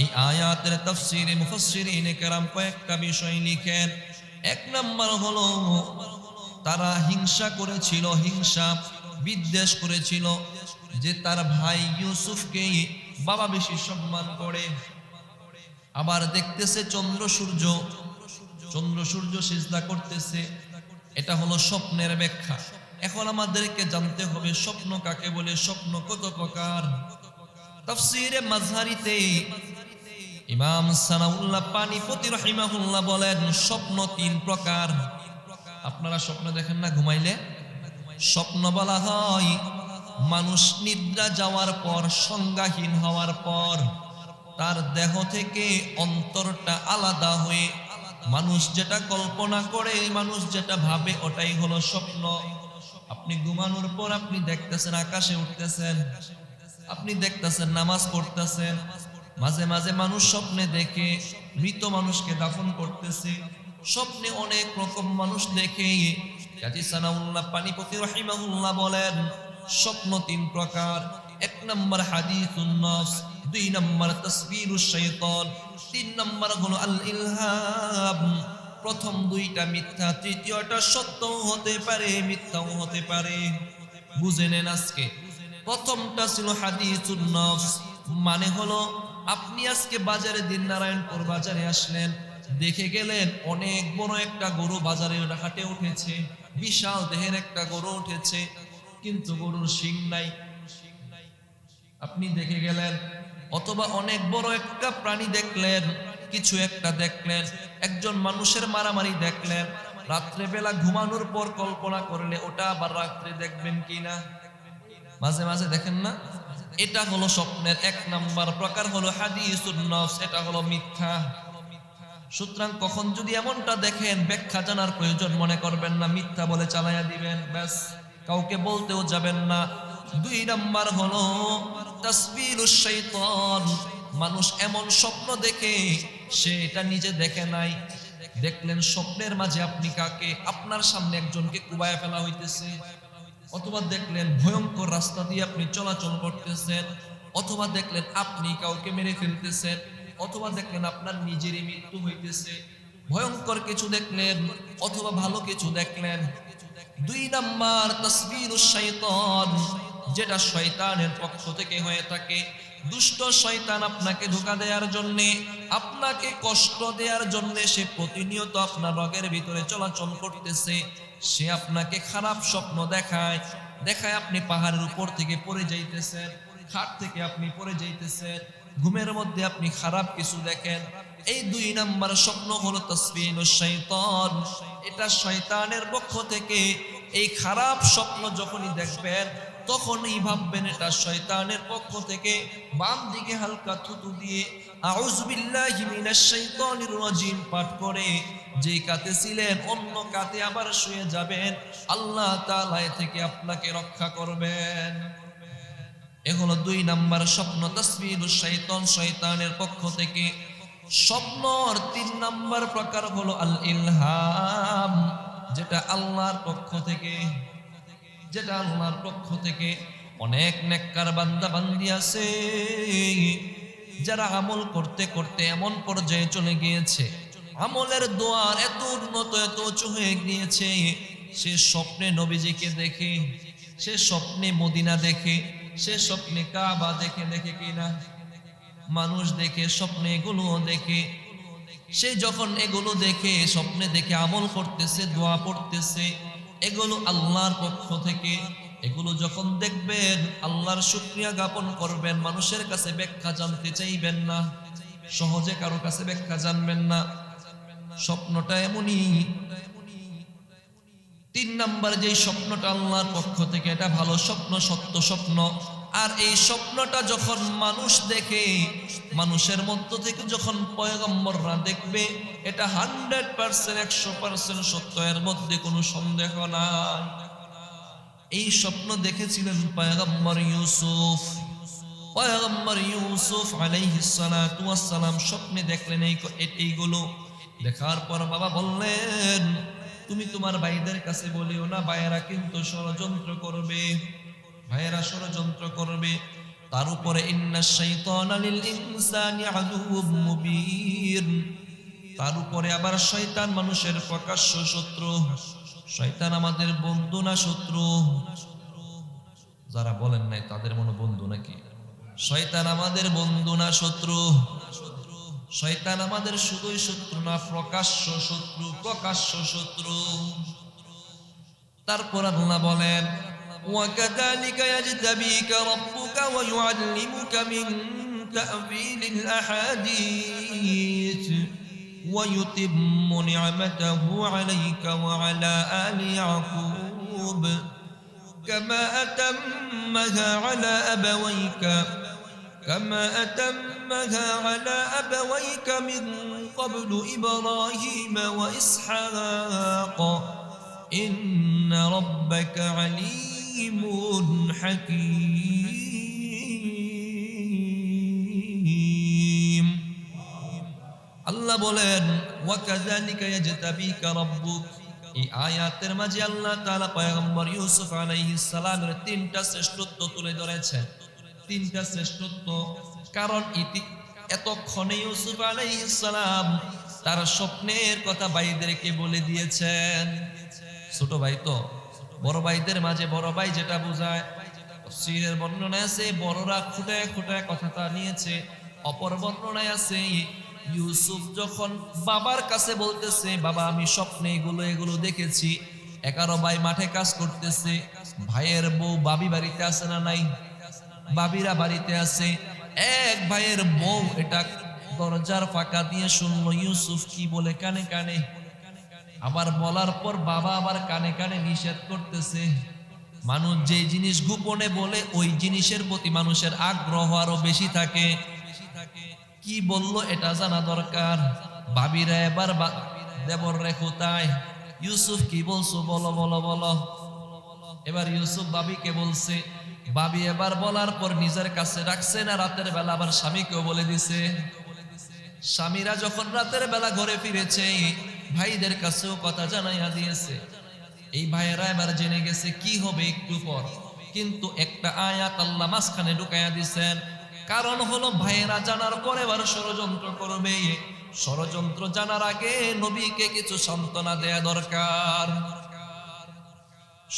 এই আয়াতের তাফসীরে মুফাসসিরিনে কেরাম কয়েকটা বিষয় লিখেন। এক নাম্বার হলো তারা হিংসা করেছিল, হিংসা বিদ্বেষ করেছিল যে তার ভাই ইউসুফকে বাবা বেশি সম্মান করে। আবার দেখতেছে চন্দ্র সূর্য সিজদা করতেছে, এটা হলো স্বপ্নের ব্যাখ্যা। এখন আমাদেরকে জানতে হবে স্বপ্ন কাকে বলে, স্বপ্ন কত প্রকার। তাফসীরে মাযহারিতে ইমাম সানাউল্লাহ পানিপতি রাহিমাহুল্লাহ বলেন স্বপ্ন তিন প্রকার। আপনারা স্বপ্ন দেখেন না ঘুমাইলে? স্বপ্ন বলা হয় মানুষ নিদ্রা যাওয়ার পর, সংজ্ঞাহীন হওয়ার পর তার দেহ থেকে অন্তরটা আলাদা হয়ে মানুষ যেটা কল্পনা করে, মানুষ যেটা ভাবে, ওটাই হলো স্বপ্ন। আপনি ঘুমানোর পর আপনি দেখতেছেন আকাশে উঠতেছেন, আপনি দেখতেছেন নামাজ পড়তেছেন। মাঝে মাঝে মানুষ স্বপ্নে দেখে মৃত মানুষকে দাফন করতেছে, স্বপ্নে অনেক রকম মানুষ দেখে। কাজী সানাউল্লাহ পানিপতি রাহিমাহুল্লাহ বলেন স্বপ্ন তিন প্রকার। এক নম্বর হাদিসুন নফস, দুই নম্বর তাসবিরুশ শাইতান, তিন নম্বর হলো আল ইলহাম। প্রথম দুইটা মিথ্যা, তৃতীয়টা সত্যও হতে পারে মিথ্যাও হতে পারে। বুঝে নেন আজকে। প্রথমটা ছিল হাদিসুন নফস, মানে হলো আপনি আজকে বাজারে দিননারায়ণপুর বাজারে আসলেন, দেখে গেলেন অনেক বড় একটা গরু বাজারে হাটে উঠেছে, বিশাল দেহের একটা গরু উঠেছে, কিন্তু গরুর শিং নাই। আপনি দেখে গেলেন, অথবা অনেক বড় একটা প্রাণী দেখলেন, কিছু একটা দেখলেন, একজন মানুষের মারামারি দেখলেন, রাত্রে বেলা ঘুমানোর পর কল্পনা করলে ওটা আবার রাত্রে দেখবেন কিনা? মাঝে মাঝে দেখেন না? এটা হলো স্বপ্নের এক নাম্বার প্রকার, হলো হাদিসুন নফস, এটা হলো মিথ্যা। সুতরাং কখন যদি এমনটা দেখেন ব্যাখ্যা জানার প্রয়োজন মনে করবেন না, মিথ্যা বলে চালাইয়া দিবেন, ব্যাস, কাউকে বলতেও যাবেন না। দুই নাম্বার হলো তাসবিরুশ শাইতান, মানুষ এমন স্বপ্ন দেখে সে এটা নিজে দেখে নাই। দেখলেন স্বপ্নের মাঝে আপনি কাকে, আপনার সামনে একজনকে কুবায়া ফেলা হইতেছে, অথবা দেখলেন ভয়ঙ্কর রাস্তা দিয়ে আপনি চলাচল করতেছেন, অথবা দেখলেন আপনি কাউকে মেরে ফেলতেছেন, অথবা দেখলেন আপনার নিজেরই মৃত্যু হইতেছে। ভয়ঙ্কর কিছু দেখলেন অথবা ভালো কিছু দেখলেন। দুই নাম্বার তাসবিরুশ শাইতান, যেটা শয়তানের পক্ষ থেকে হয়ে থাকে। দুষ্ট শয়তান আপনাকে ধোঁকা দেওয়ার জন্যে, আপনাকে কষ্ট দেওয়ার জন্যে সে প্রতিনিয়ত আপনার রগের ভিতরে চলাচল করতেছে। সে আপনাকে খারাপ স্বপ্ন দেখায়, দেখায় আপনি পাহাড়ের উপর থেকে পড়ে যাইতেছেন, খাট থেকে আপনি পড়ে যাইতেছেন, ঘুমের মধ্যে আপনি খারাপ কিছু দেখেন, এই 2 নাম্বার স্বপ্ন হলো তাসবিহুশ শাইতান। এটা শয়তানের পক্ষ থেকে। এই খারাপ স্বপ্ন যখনই দেখবেন তখনই ভাববেন এটা শয়তানের পক্ষ থেকে। বাম দিকে হালকা থুতু দিয়ে আউযু বিল্লাহি মিনাশ শাইতানির রাজিম পাঠ করে যেই কাতে ছিলেন অন্য কাতে আবার শুয়ে যাবেন, আল্লাহ তাআলা এ থেকে আপনাকে রক্ষা করবেন। এ হলো 2 নাম্বার স্বপ্ন, তাসবিহুশ শাইতান, শয়তানের পক্ষ থেকে। স্বপ্নর 3 নাম্বার প্রকার হলো আল ইলহাম, যেটা আল্লাহর পক্ষ থেকে। যেটা আল্লাহর পক্ষ থেকে। অনেক নেককার বান্দা বান্দি আছে যারা আমল করতে করতে এমন পর্যায়ে চলে গিয়েছে, আমলের দোয়ার এত উন্নত এত উঁচু হয়ে গিয়েছে, সে স্বপ্নে নবীজিকে দেখে, সে স্বপ্নে মদিনা দেখে, সে স্বপ্নে কাবা দেখে, দেখে কিনা মানুষ দেখে, স্বপ্নে এগুলোও দেখে। সে যখন এগুলো দেখে, স্বপ্নে দেখে আমল করতেছে, দোয়া পড়তেছে, এগুলো আল্লাহর পক্ষ থেকে। এগুলো যখন দেখবেন আল্লাহর শুকরিয়া জ্ঞাপন করবেন, মানুষের কাছে ব্যাখ্যা জানতে চাইবেন না, সহজে কারো কাছে ব্যাখ্যা জানবেন না। স্বপ্নটা এমনই। 3 নাম্বার যে স্বপ্নটা আল্লাহর পক্ষ থেকে, এটা ভালো স্বপ্ন, সত্য স্বপ্ন। আর এই স্বপ্নটা যখন মানুষ দেখে, মানুষের মধ্য থেকে যখন পয়গম্বররা দেখবে, এটা 100% 100% সত্য, এর মধ্যে কোনো সন্দেহ নাই। এই স্বপ্ন দেখেছিলেন পয়গম্বর ইউসুফ। পয়গম্বর ইউসুফ আলাইহিস সালাতু ওয়াস সালাম স্বপ্নে দেখলেন এইগুলো। দেখার পর বাবা বললেন, তুমি তোমার ভাইদের কাছে বলিও না, ভাইয়েরা কিন্তু ষড়যন্ত্র করবে, ভাইয়েরা ষড়যন্ত্র করবে। তার উপরে ইন্নাশ শাইতানা লিল ইনসানি আদুউম মুবিন, তার উপরে আবার শয়তান মানুষের প্রকাশ্য শত্রু। শয়তান আমাদের বন্ধু না শত্রু? যারা বলেন নাই তাদের মনে বন্ধু নাকি? শয়তান আমাদের বন্ধু না শত্রু? শয়তান আমাদের শুধুই শত্রু না, প্রকাশ্য শত্রু, প্রকাশ্য শত্রু। তারপর আল্লাহ বলেন, وَكَذَلِكَ يَجْتَبِيكَ رَبُّكَ وَيُعَلِّمُكَ مِن تَأْوِيلِ الْأَحَادِيثِ وَيُتِمُّ نِعْمَتَهُ عَلَيْكَ وَعَلَى آلِ يَعْقُوبَ كَمَا أَتَمَّهَا على أبويك من قبل إبراهيم وإسحاق إن ربك عليم حكيم। আল্লাহ বলেন, ওয়াকাযালিকা ইয়াজতাবিকা রাব্বুক। এই আয়াতের মাঝে আল্লাহ তাআলা পয়গম্বর ইউসুফ আলাইহিস সালামের 3টা শ্রেষ্ঠত্ব তুলে ধরেছেন। 3টা শ্রেষ্ঠত্ব। কারণ এতক্ষণে ইউসুফ আলাইহিস সালাম তার স্বপ্নের কথা ভাইদেরকে বলে দিয়েছেন। ছোট ভাই তো, বড় ভাইদের মাঝে বড় ভাই যেটা বোঝায়, তাফসীরের বর্ণনায় আছে বড়রা খুঁটায় খুঁটায় কথাটা নিয়েছে। অপর বর্ণনায় আছে ইউসুফ যখন বাবার কাছে বলতেছে, বাবা আমি স্বপ্নে এগুলো দেখেছি, 11 ভাই মাঠে কাজ করতেছে, ভাইয়ের বউ বাবি বাড়িতে আছে না নাই? বাবিরা বাড়িতে আছে। এক ভাইয়ের বউ এটা দরজার ফাঁকা দিয়ে শুনলো ইউসুফ কি বলে কানে কানে। আবার বলার পর বাবা আবার কানে কানে নিষেধ করতেছে। মানুষ যে জিনিস গোপনে বলে ওই জিনিসের প্রতি মানুষের আগ্রহ আরো বেশি থাকে। কি বললো এটা জানা দরকার। ভাবিরা এবার দেবর রে কোথায়, ইউসুফ কি বলছো বলো বলো বলো। এবার ইউসুফ ভাবিকে বলছে। ভাবি এবার বলার পর নিজের কাছে রাখছে না, রাতের বেলা আবার স্বামীকেও বলে দিছে। স্বামীরা যখন রাতের বেলা ঘরে ফিরেছে, ভাইদের কাছেও কথা জানাইয়া দিয়েছে। এই ভাইয়েরা এবার জেনে গেছে কি হবে একটু পর। কিন্তু একটা আয়াত আল্লাহ মাঝখানে ঢুকাইয়া দিছেন। কারণ হলো ভাইয়েরা জানার পরে এবার ষড়যন্ত্র করবে। ষড়যন্ত্র জানার আগে নবীকে কিছু সান্ত্বনা দেয়া দরকার,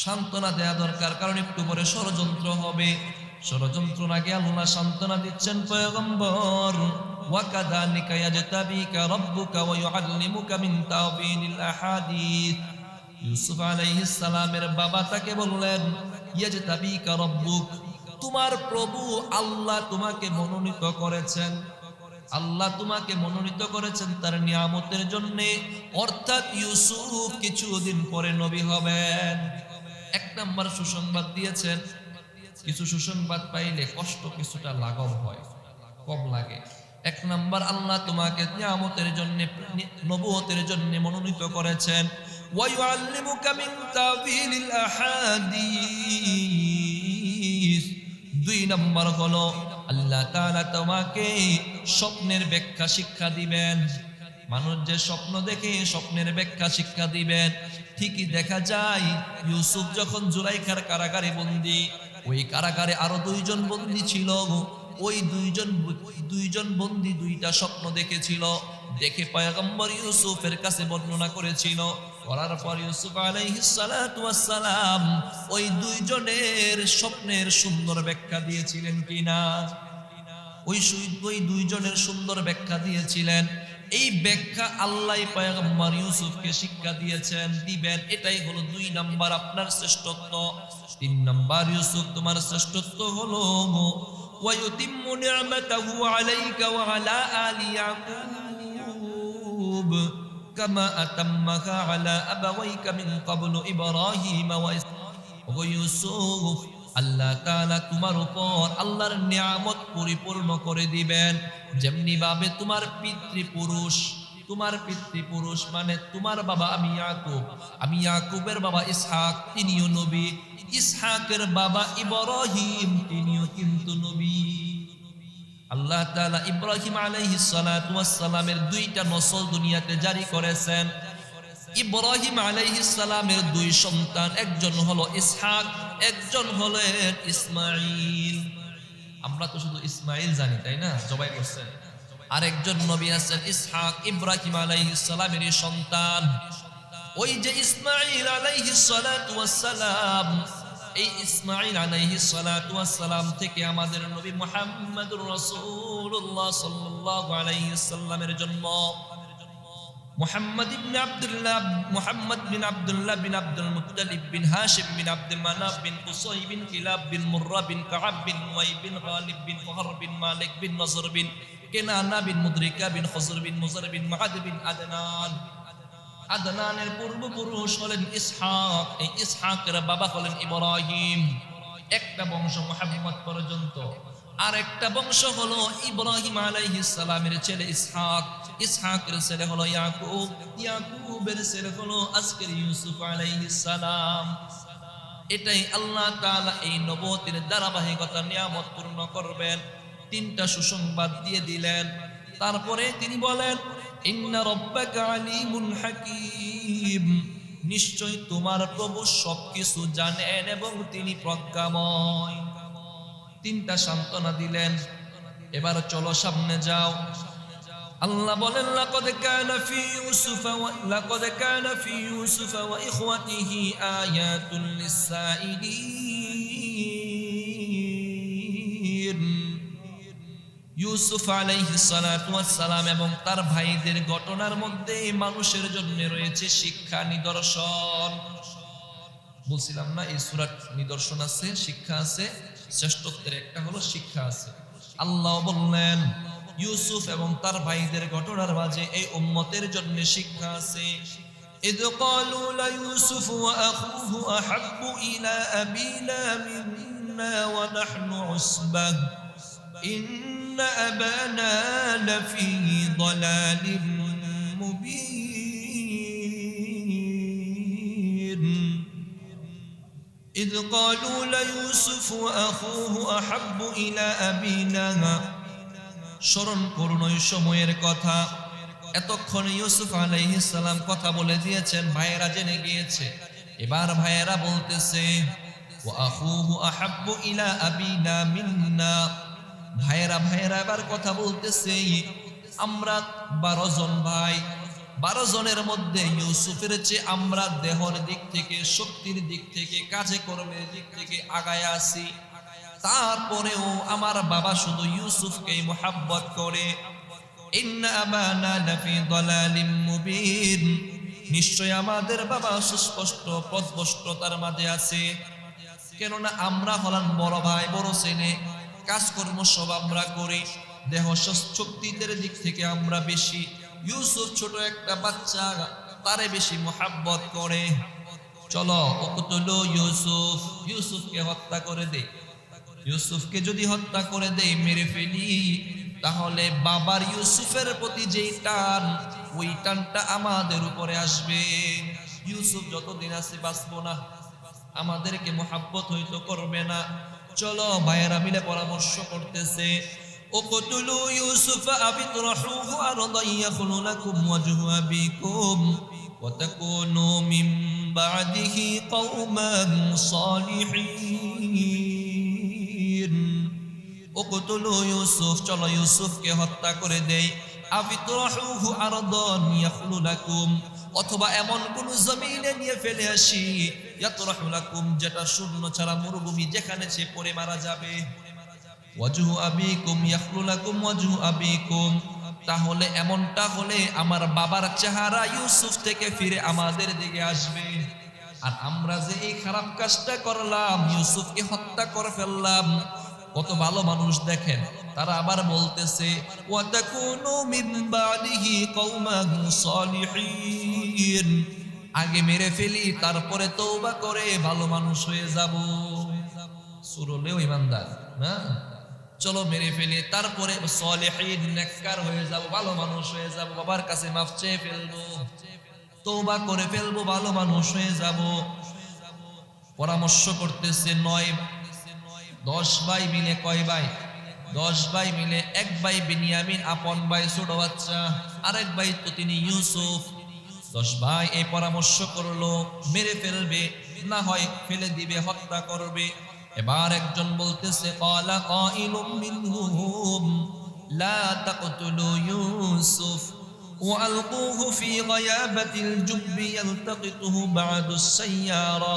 সান্ত্বনা দেয়া দরকার। কারণ একটু পরে ষড়যন্ত্র হবে। ষড়যন্ত্র আগে আল্লাহ সান্ত্বনা দিচ্ছেন পয়গম্বর, ওয়াকাযালিকা ইয়াজতাবিকা রাব্বুকা ওয়া ইউআল্লিমুকা মিন তা'ওয়িলিল আহাদিস। ইউসুফ আলাইহিস সালামের বাবা তাকে বললেন, ইয়াজতাবিকা রাব্বুক, তোমার প্রভু আল্লাহ তোমাকে মনোনীত করেছেন, আল্লাহ তোমাকে মনোনীত করেছেন তার নিয়ামতের জন্য, অর্থাৎ ইউসুফ কিছুদিন পরে নবী হবেন। এক নাম্বার সুসংবাদ দিয়েছেন। কিছু সুসংবাদ পাইলে কষ্ট কিছুটা লাঘব হয়, কম লাগে। এক নাম্বার, আল্লাহ তোমাকে নিয়ামতের জন্য, নবুয়তের জন্য মনোনীত করেছেন। ওয়া ইউআল্লিমুকা মিন তাওয়িলিল আহাদিস। দুই নাম্বার হলো আল্লাহ তাআলা তোমাকে স্বপ্নের ব্যাখ্যা শিক্ষা দিবেন। মানুষ যে স্বপ্ন দেখে স্বপ্নের ব্যাখ্যা শিক্ষা দিবেন। ঠিকই দেখা যায় ইউসুফ যখন জুলাইখার কারাগারে বন্দী, ওই কারাগারে আরো দুইজন বন্দী ছিল। ওই দুইজন বন্দী দুইটা স্বপ্ন দেখেছিল, দেখে পয়গম্বর ইউসুফের কাছে বর্ণনা করেছিল। করার পর ইউসুফ আলাইহিস সালাতু ওয়াস সালাম ওই দুইজনের স্বপ্নের সুন্দর ব্যাখ্যা দিয়েছিলেন কিনা? ওই দুইজনের সুন্দর ব্যাখ্যা দিয়েছিলেন। এই ব্যাখ্যা আল্লাহ পয়গম্বর ইউসুফকে শিক্ষা দিয়েছেন, দিবেন। এটাই হলো দুই নাম্বার আপনার শ্রেষ্ঠত্ব। তিন নাম্বার, ইউসুফ তোমার শ্রেষ্ঠত্ব হলো وَيُتِمُّ نِعْمَتَهُ عَلَيْكَ وَعَلَى آلِ يَعْقُوبَ كَمَا أَتَمَّهَا عَلَى أَبَوَيْكَ مِنْ قَبْلُ إِبْرَاهِيمَ وَإِسْحَاقَ। ইউসুফ, আল্লাহ তাআলা তোমার উপর আল্লাহর নিয়ামত পরিপূর্ণ করে দিবেন, যেমনি ভাবে তোমার পিতৃপুরুষ মানে তোমার বাবা আমি ইয়াকুবের বাবা ইসহাক, তিনিও নবী। ইসহাকের বাবা ইব্রাহিম, তিনিও কিন্তু নবী। আল্লাহ তাআলা ইব্রাহিম আলাইহিস সালাতু ওয়াস সালামের দুইটা নসল দুনিয়াতে জারি করেছেন। ইব্রাহিম আলাইহিস সালামের দুই সন্তান, একজন হলো ইসহাক, একজন হলেন ইসমাঈল। আমরা তো শুধু ইসমাঈল জানি, তাই না? জবাই করছেন। আরেকজন নবী আছেন ইসহাক, ইব্রাহিম আলাইহিস সালামের সন্তান। ওই যে ইসমাঈল আলাইহিস সালাতু ওয়াস সালাম, এই ইসমাঈল আলাইহিস সালাতু ওয়াস সালাম থেকে আমাদের নবী মুহাম্মদুর রাসূলুল্লাহ সাল্লাল্লাহু আলাইহি সাল্লামের জন্ম। মুহাম্মদ বিন আব্দুল্লাহ বিন আব্দুল মুত্তালিব বিন হাশিম বিন আব্দুল মানাফ বিন কুসাই বিন কিলাব বিন মুররা বিন কাআব বিন ওয়াই বিন গালিব বিন ফাহর বিন মালিক বিন নজর বিন কেনানা বিন মুদরিকা বিন খুজর বিন মুজার বিন মাআদ বিন আদনান। আদনানের পূর্বপুরুষ হলেন ইসহাক, এই ইসহাকের বাবা হলেন ইব্রাহিম। একটা বংশ মুহাম্মদ পর্যন্ত। আর একটা বংশ হলো ইব্রাহিম আলাইহিস সালামের ছেলে ইসহাক, ইসহাকের ছেলে হলো ইয়াকুব, ইয়াকুবের ছেলে হলো আজকের ইউসুফ আলাইহিস সালাম। এটাই আল্লাহ তাআলা এই নবুয়তের ধারাবাহিকতা নিয়ামত পূর্ণ করবেন। তিনটা সুসংবাদ দিয়ে দিলেন। তারপরে তিনি বলেন, ইন্না রাব্বাকা আলিমুন হাকীম, নিশ্চয় তোমার প্রভু সবকিছু জানেন এবং তিনি প্রজ্ঞাময়। তিনটা সান্ত্বনা দিলেন। এবার চলো সামনে যাও। আল্লাহ বলেন, লাকাদ কানা ফি ইউসুফ ওয়া ইখওয়াতিহি আয়াতুল লিসাইলিন। ইউসুফ আলাইহিস সালাতু ওয়াস সালাম এবং তার ভাইদের ঘটনার মধ্যে মানুষের জন্য রয়েছে শিক্ষা, নিদর্শন। বলছিলাম না, এই সূরার নিদর্শন আছে, শিক্ষা আছে। শ্রেষ্ঠত্বের একটা হলো শিক্ষা আছে। আল্লাহ বললেন ইউসুফ এবং তার ভাইদের ঘটনার মাঝে এই উম্মতের জন্য শিক্ষা আছে। ইদ ক্বালু লা ইউসুফ ওয়া আখুহু আহাব্বু ইলা আবিনা মিন্না ওয়া নাহনু উসবাহ ইন্না আবানা লাফি দালালিন মুবিন। إذ قالوا ليوسف وأخوه أحب إلى أبينا। স্মরণ করুন ওই সময়ের কথা। এতক্ষণ ইউসুফ আলাইহিস সালাম কথা বলে দিয়েছেন, ভাইয়েরা জেনে গিয়েছে। এবার ভাইয়েরা বলতেছে, ওয়া আখুহু আহাব্বু ইলা আবিনা মিন্না। ভাইয়েরা এবার কথা বলতেছে, আমরা 12 জন ভাই, 12 জনের মধ্যে ইউসুফের চেয়ে আমরা দেহর দিক থেকে, শক্তির দিক থেকে, কাজে কর্মের দিক থেকে আগায় আছি। তারপরেও আমার বাবা শুধু ইউসুফকে মুহাব্বত করে। ইন্না আবানা লাফি দালালিম মুবিন, নিশ্চয় আমাদের বাবা সুস্পষ্ট পথভ্রষ্টতার মাঝে আছে। কেননা আমরা হলাম বড় ভাই বড় ছেলে, কাজকর্ম সব আমরা করি, দেহ শক্তিদের দিক থেকে আমরা বেশি। ইউসুফ ছোট একটা বাচ্চা, তারে বেশি মোহাব্বত করে। চলো উকতুলু ইউসুফ, ইউসুফকে হত্যা করে দে। ইউসুফকে যদি হত্যা করে দেই, মেরে ফেলি, তাহলে বাবার ইউসুফের প্রতি যেই টান, ওই টানটা আমাদের উপরে আসবে। ইউসুফ যতদিন আছে বাঁচবো না, আমাদেরকে মোহাব্বত হয়তো করবে না। চলো ভাইয়েরা মিলে পরামর্শ করতেছে, উকতুলু ইউসুফ আবিতরাহুহু আরদান ইয়াখলু লাকুম ওয়াজহু আবিকুম ওয়া তাকুনু মিন বা'দিহি কওমান সালিহিন। উকতুলু ইউসুফ, চলো ইউসুফকে হত্যা করে দেই। আবিতরাহুহু আরদান ইয়াখলু লাকুম, অথবা এমন কোন জমিনে নিয়ে ফেলে আসি, ইয়াতরাহু লাকুম, যেটা শূন্য ছাড়া মরুভূমি, যেখানে সে পড়ে মারা যাবে। ওয়াজহু আবিকুম ইয়াখলু লাকুম ওয়াজহু আবিকুম, তাহলে এমনটা হলে আমার বাবার চেহারা ইউসুফ থেকে ফিরে আমাদের দিকে আসবে। আর আমরা যে এই খারাপ কাজটা করলাম, ইউসুফকে হত্যা করে ফেললাম, কত ভালো মানুষ দেখেন, তারা আবার বলতেছে ওয়া তাকুনু মিন বা'দিহি কওমান সালিহিন, আগে মেরে ফেলি, তারপরে তওবা করে ভালো মানুষ হয়ে যাব। সুরলেও ইমানদার না, চলো মেরে ফেলি, তারপরে সালিহিন, নেককার হয়ে যাব, ভালো মানুষ হয়ে যাব, বাবার কাছে মাফ চেয়ে ফেলবো, তওবা করে ফেলবো, ভালো মানুষ হয়ে যাব। পরামর্শ করতেছে 10 ভাই মিলে, কয় ভাই? 10 ভাই মিলে, এক ভাই বিনিয়ামিন আপন ভাই ছোট বাচ্চা, আরেক ভাই তো তিনি ইউসুফ। 10 ভাই এই পরামর্শ করলো, মেরে ফেলবে, না হয় ফেলে দিবে, হত্যা করবে। এবার একজন বলতেছে ক্বালা কাইলুম মিনহুম লা তাকতুলু ইউসুফ ওয়ালকুহু ফি গায়াবাতিল জুব্বি ইয়ালতাকিতুহু বা'দুস সাইয়ারা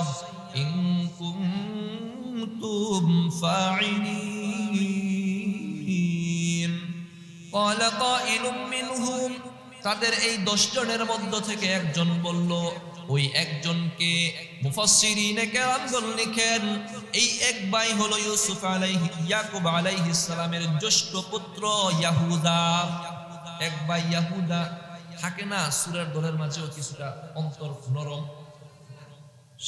ইন কুনতুম ফাইলিন। ক্বালা কাইলুম মিনহুম, তাদের এই 10 জনের মধ্য থেকে একজন বলল, ওই একজনকে মুফাসসিরিনে কেরামগণ লিখেন, এই এক ভাই হলো ইউসুফ ইয়াকুব আলাইহিস সালামের জ্যেষ্ঠ পুত্র ইয়াহুদা। এক ভাই ইয়াহুদা, থাকে না সূরার দলের মাঝেও কিছুটা অন্তর নরম,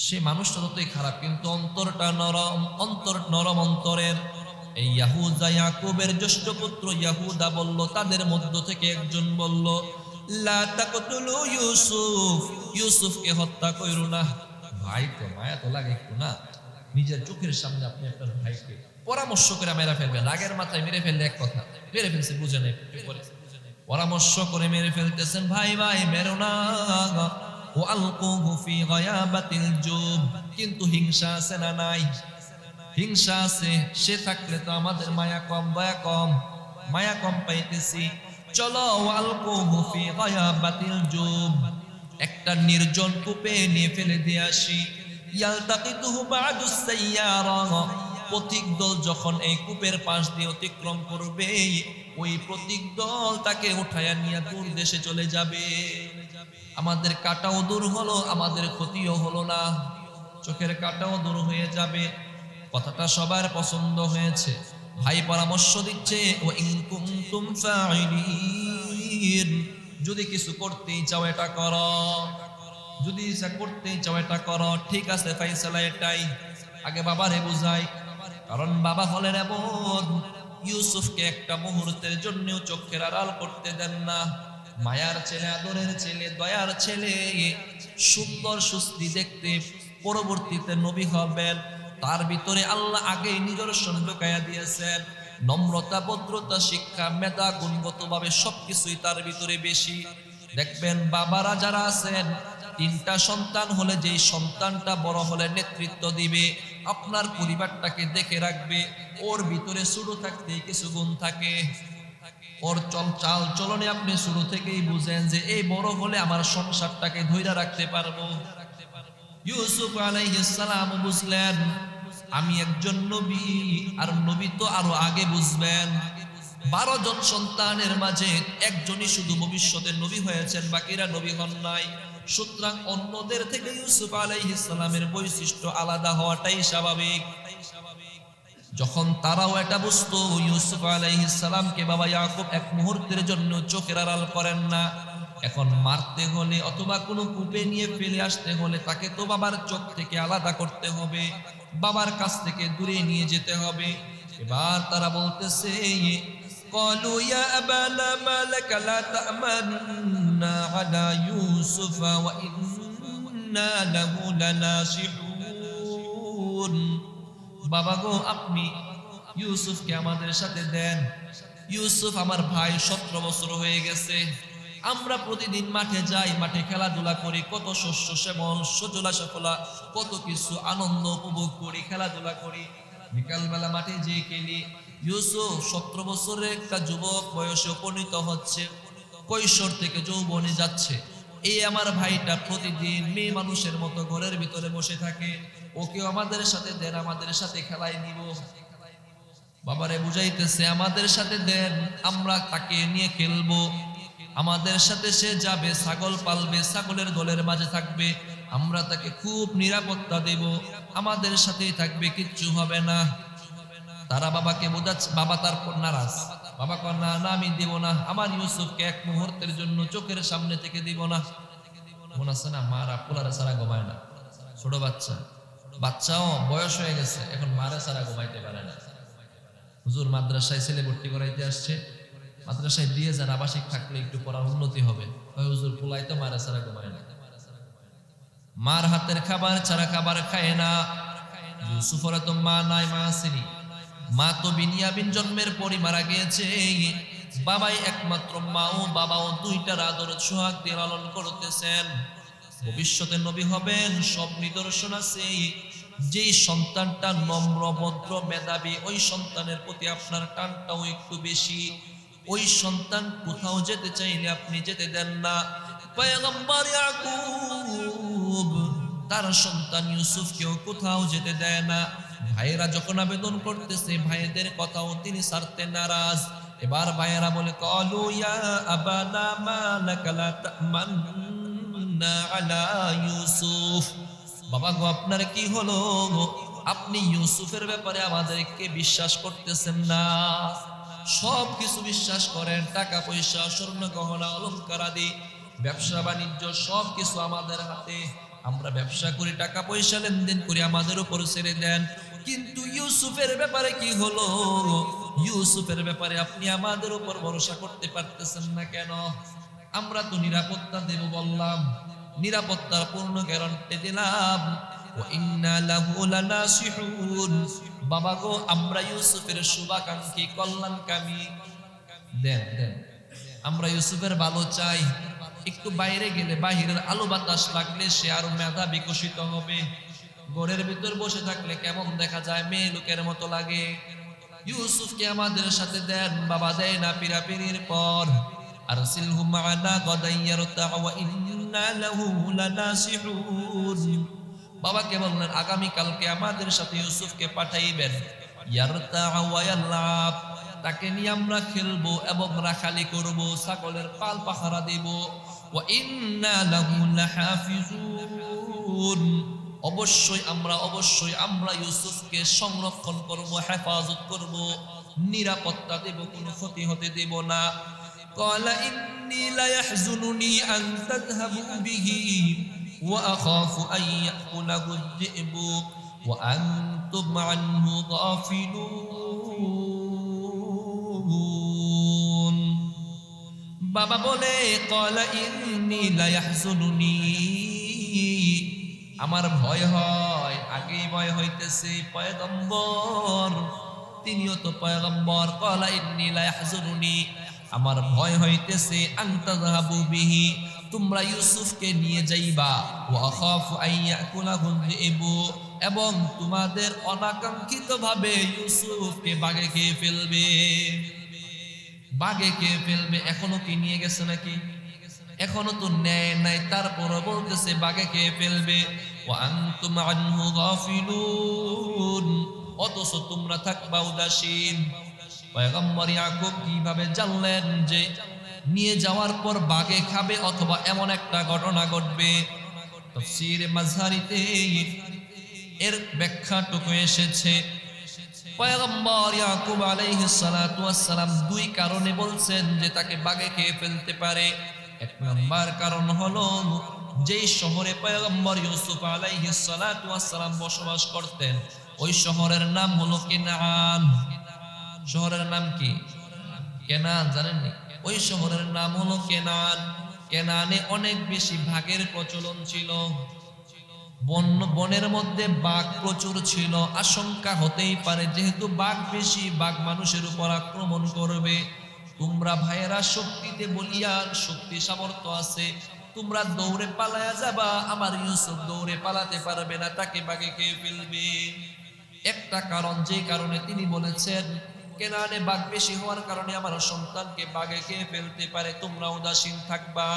সে মানুষটা যতই খারাপ কিন্তু অন্তরটা নরম, অন্তর নরম অন্তরের। এই ইয়াহুদা, ইয়াকুবের জ্যেষ্ঠ পুত্র ইয়াহুদা বলল, তাদের মধ্য থেকে একজন বলল, লা তাকতুলু ইউসুফ, ইউসুফকে হত্যা কইরো না। ভাই তো মায়া তো লাগে একটু না, নিজের চোখের সামনে আপনি আপনার ভাইকে পরামর্শ করে মেরে ফেলবেন, রাগের মাথায় মেরে ফেললে এক কথা, মেরে ফেলছে বুঝে নেই, পরামর্শ করে মেরে ফেলতেছেন। ভাই ভাই মেরো না, ওয়ালকুহু ফি গায়াবাতিল জুব, কিন্তু হিংসা আছে না? নাই, হিংসা আছে। সে থাকলে তো আমাদের মায়া কম, দয়া কম, মায়া কম পাইতেছি। চলো ওয়ালকুহু ফি গায়াবাতিল জুব, একটা নির্জন কূপে নিয়ে ফেলে দিয়ে আসি। ইয়ালতাকিতুহু বা'দুস সাইয়ারা, পথিক দল যখন এই কূপের পাশ দিয়ে অতিক্রম করবে, ওই পথিক দল তাকে উঠায়া নিয়ে দূর দেশে চলে যাবে। আমাদের কাটাও দূর হলো, আমাদের ক্ষতিও হলো না, চোখের কাটাও দূর হয়ে যাবে। কথাটা সবার পছন্দ হয়েছে। ভাই পরামর্শ দিচ্ছে, ওয়া ইন কুনতুম ফাইলিন, যদি কিছু করতেই চাও এটা করো, যদি ইচ্ছা করতেই চাও এটা করো। ঠিক আছে, ফাইসালা এটাই। আগে বাবারে বুঝাই, কারণ বাবা হলেন এমন, ইউসুফকে একটা মুহূর্তের জন্যও চোখের আড়াল করতে দেন না। মায়ার ছেলে, আদরের ছেলে, দয়ার ছেলে, সুন্দর সুস্থি দেখতে, পরবর্তীতে নবী হবেন, তার ভিতরে আল্লাহ আগেই নিদর্শন ঢুকাইয়া দিয়েছেন। নম্রতা, ভদ্রতা, শিক্ষা, মেধা, গুণগতভাবে সবকিছুই তার ভিতরে বেশি। দেখবেন বাবারা যারা আছেন, 3টা সন্তান হলে যেই সন্তানটা বড় হলে নেতৃত্ব দিবে, আপনার পরিবারটাকে দেখে রাখবে, ওর ভিতরে শুরু থাকতেই কিছু গুণ থাকে। ওর চাল চলনে আপনি শুরু থেকেই বুঝেন যে এই বড় হলে আমার সংসারটাকে ধইরা রাখতে পারবো। ইউসুফ আলাইহিস সালাম বুঝলেন আমি একজন নবী, আর নবী তো আরো আগে বুঝবেন। 12 জন সন্তানের মাঝে একজনই শুধু ভবিষ্যতে নবী হয়েছেন, বাকিরা নবী হন নাই। সুতরাং অন্যদের থেকে ইউসুফ আলাইহিস সালামের বৈশিষ্ট্য আলাদা হওয়াটাই স্বাভাবিক। যখন তারাও এটা বুঝতো, ইউসুফ আলাইহিস সালামকে বাবা ইয়াকুব এক মুহূর্তের জন্য চোখের আড়াল করেন না। এখন মারতে হলে অথবা কোনো কূপে নিয়ে ফেলে আসতে হলে তাকে তো বাবার চোখ থেকে আলাদা করতে হবে, বাবার কাছ থেকে দূরে নিয়ে যেতে হবে। এবার তারা বলতেছে, قالوا يا أبانا ما لك لا تأمنا على يوسف وإنا له لناصحون। বাবা গো, আপনি ইউসুফকে আমাদের সাথে দেন। ইউসুফ আমার ভাই, 17 বছর হয়ে গেছে। আমরা প্রতিদিন মাঠে যাই, মাঠে খেলাধুলা করি, কত শস্য শ্যামল সজলা সফলা কত কিছু আনন্দ উপভোগ করি, খেলাধুলা করি, বিকালবেলা মাঠে যেয়ে খেলি। ইউসুফ 17 বছরের একটা যুবক বয়সে উপনীত হচ্ছে, কৈশোর থেকে যৌবনে যাচ্ছে। এই আমার ভাইটা প্রতিদিন মেয়ে মানুষের মতো ঘরের ভিতরে বসে থাকে। ওকে আমাদের সাথে দেন, আমাদের সাথে খেলায় নিব। বাবারে বুঝাইতেছে, আমাদের সাথে দেন, আমরা তাকে নিয়ে খেলবো, আমাদের সাথে সে যাবে, ছাগল পালবে, ছাগলের দলের মাঝে থাকবে, আমরা তাকে খুব নিরাপত্তা দেব, আমাদের সাথেই থাকবে, কিচ্ছু হবে না। তারা বাবাকে বোঝাচ্ছে, বাবা তারপর নারাজ। বাবা কয়, না না, আমি দিব না, আমার ইউসুফকে এক মুহূর্তের জন্য চোখের সামনে থেকে দিব না। মনে আছে না, মারা পোলারে সারা ঘুমায় না, ছোট বাচ্চাও বয়স হয়ে গেছে, এখন মারা সারা ঘুমাইতে পারে না। হুজুর মাদ্রাসায় ছেলে ভর্তি করাইতে আসছে, মাদ্রাসায় দিয়ে যান, আবাসিক থাকলে একটু পড়ার উন্নতি হবে। হুজুর পোলাই তো মারা সারা ঘুমায় না, মার হাতের খাবার ছাড়া খাবার খায় না। ইউসুফের তো মা নাই, মা আসেনি, মা তো বিনিয়ামিন জন্মের পরই মারা গিয়েছে। বাবাই একমাত্র, মাও বাবাও দুইটার আদর সোহাগ দিয়ে লালন করতেছেন। ভবিষ্যতে নবী হবেন, সব নিদর্শন আছে। যেই সন্তানটা নম্র ভদ্র মেধাবী, ওই সন্তানের প্রতি আপনার টানটাও একটু বেশি। ওই সন্তান কোথাও যেতে চাইলে আপনি যেতে দেন না। পয়গম্বর ইয়াকুব তার সন্তান ইউসুফকেও কোথাও যেতে দেয় না। ভাইয়েরা যখন আবেদন করতেছে, ভাইদের কথাও তিনি ছাড়তে নারাজ। এবার ভাইয়েরা বলে, ক্বালু ইয়া আবানা মা লাকা লা তা'মান্না আলা ইউসুফ। বাবা গো, আপনার কি হলো? আপনি ইউসুফের ব্যাপারে আমাদেরকে বিশ্বাস করতেছেন না। সব কিছু বিশ্বাস করেন, টাকা পয়সা, স্বর্ণ গহনা অলংকার আদি, ব্যবসা বাণিজ্য সব কিছু আমাদের হাতে, আমরা ব্যবসা করি, টাকা পয়সা লেনদেন করি, আমাদের উপর ছেড়ে দেন। কিন্তু ইউসুফের ব্যাপারে কি হলো? ইউসুফের ব্যাপারে আপনি আমাদের উপর ভরসা করতে পারতেছেন না কেন? আমরা তো নিরাপত্তা দেব বললাম, নিরাপত্তার পূর্ণ গ্যারান্টি দিলাম। ওয়া ইন্না লাহু লানাসিহুন। বাবা গো, আমরা ইউসুফের শুভাকাঙ্ক্ষী, কল্যাণকামী। দেন দেন, আমরা ইউসুফের ভালো চাই। একটু বাইরে গেলে, বাহিরের আলো বাতাস লাগলে সে আরো মেধা বিকশিত হবে। ঘরের ভিতর বসে থাকলে কেমন দেখা যায়, মেয়ে লোকের মতো লাগে। ইউসুফকে আমাদের সাথে দেন। বাবা দেয় না, পিরাপিরির পর আরসিলহু মা'ানা গাদান ইয়ারতা ওয়া ইন্না লাহু লানাসিহুন। বাবাকে বললেন, আগামী কালকে আমাদের সাথে ইউসুফকে পাঠাইবেন। ইয়ারতা ওয়া ইয়ালাব, তাকে নিয়ে আমরা খেলবো এবং রাখালি করব, ছাগলের পাল পাহারা দেব। ওয়া ইন্না লাহু লাহাফিজুন, অবশ্যই আমরা ইউসুফকে সংরক্ষণ করব, হেফাজত করব, নিরাপত্তা দেব, কোনো ক্ষতি হতে দেব না। ক্বালা ইন্নী লা ইয়াহজুনুনি আন তাযহাবু বিহি ওয়া আখাফু আন ইয়াকুলাহু আয-যি'বু ওয়া আনতুম আনহু গাফিলুন। বাবা বলে, ক্বালা ইন্নী লা ইয়াহজুনুনি, আমার ভয় হয়, আগেই ভয় হইতেছে। পয়গম্বর, তিনিও তো পয়গম্বর। ক্বালা ইন্নী লা ইয়াহজুনুনি, আমার ভয় হইতেছে, আন তাযহাবু বিহি, তোমরা ইউসুফকে নিয়ে যাইবা। ওয়া আখাফু আন ইয়াকুলাহু আয-যি'বু, এবং তোমাদের অনাকাঙ্ক্ষিত ভাবে ইউসুফকে বাঘে খেয়ে ফেলবে। বাঘে খেয়ে ফেলবে। এখনো কি নিয়ে গেছে নাকি? এখনো তো নেয় নাই, তারপরও বলতেছে বাঘে খেয়ে ফেলবে। ওয়া আনতুম আনহু গাফিলুন, অথচ তোমরা থাকবা উদাসীন। পয়গম্বর ইয়াকুব কিভাবে জানলেন যে নিয়ে যাওয়ার পর বাঘে খাবে অথবা এমন একটা ঘটনা ঘটবে। তাফসীর মাযহারিতে এর ব্যাখ্যাটুকু এসেছে। পয়গম্বর ইয়াকুব আলাইহিস সালাতু ওয়াস সালাম দুই কারণে বলছেন যে তাকে বাঘে খেয়ে ফেলতে পারে। এক নম্বর কারণ হলো যেই শহরে পয়গম্বর ইউসুফ আলাইহিস সালাতু ওয়াস সালাম বসবাস করতেন ওই শহরের নাম হলো কেনান। শহরের নাম কি? কেনান। জানেন নি? ওই শহরের নাম হলো কেনান। কেনানে অনেক বেশি বাঘের প্রচলন ছিল। বনের মধ্যে বাঘ প্রচুর ছিল। আশঙ্কা হতেই পারে যেহেতু বাঘ বেশি, বাঘ মানুষের উপর আক্রমণ করবে। তোমরা ভাইয়েরা শক্তিতে বলিয়ান, শক্তি সামর্থ্য আছে, তোমরা দৌড়ে পালায়া যাবা, আমার ইউসুফ দৌড়ে পালাতে পারবে না, তাকে বাঘে খেয়ে ফেলবে। একটা কারণ, যে কারণে তিনি বলেছেন কেনানে বাঘ বেশি হওয়ার কারণে আমার সন্তানকে বাঘে খেয়ে ফেলতে পারে, তোমরা উদাসীন থাকবা।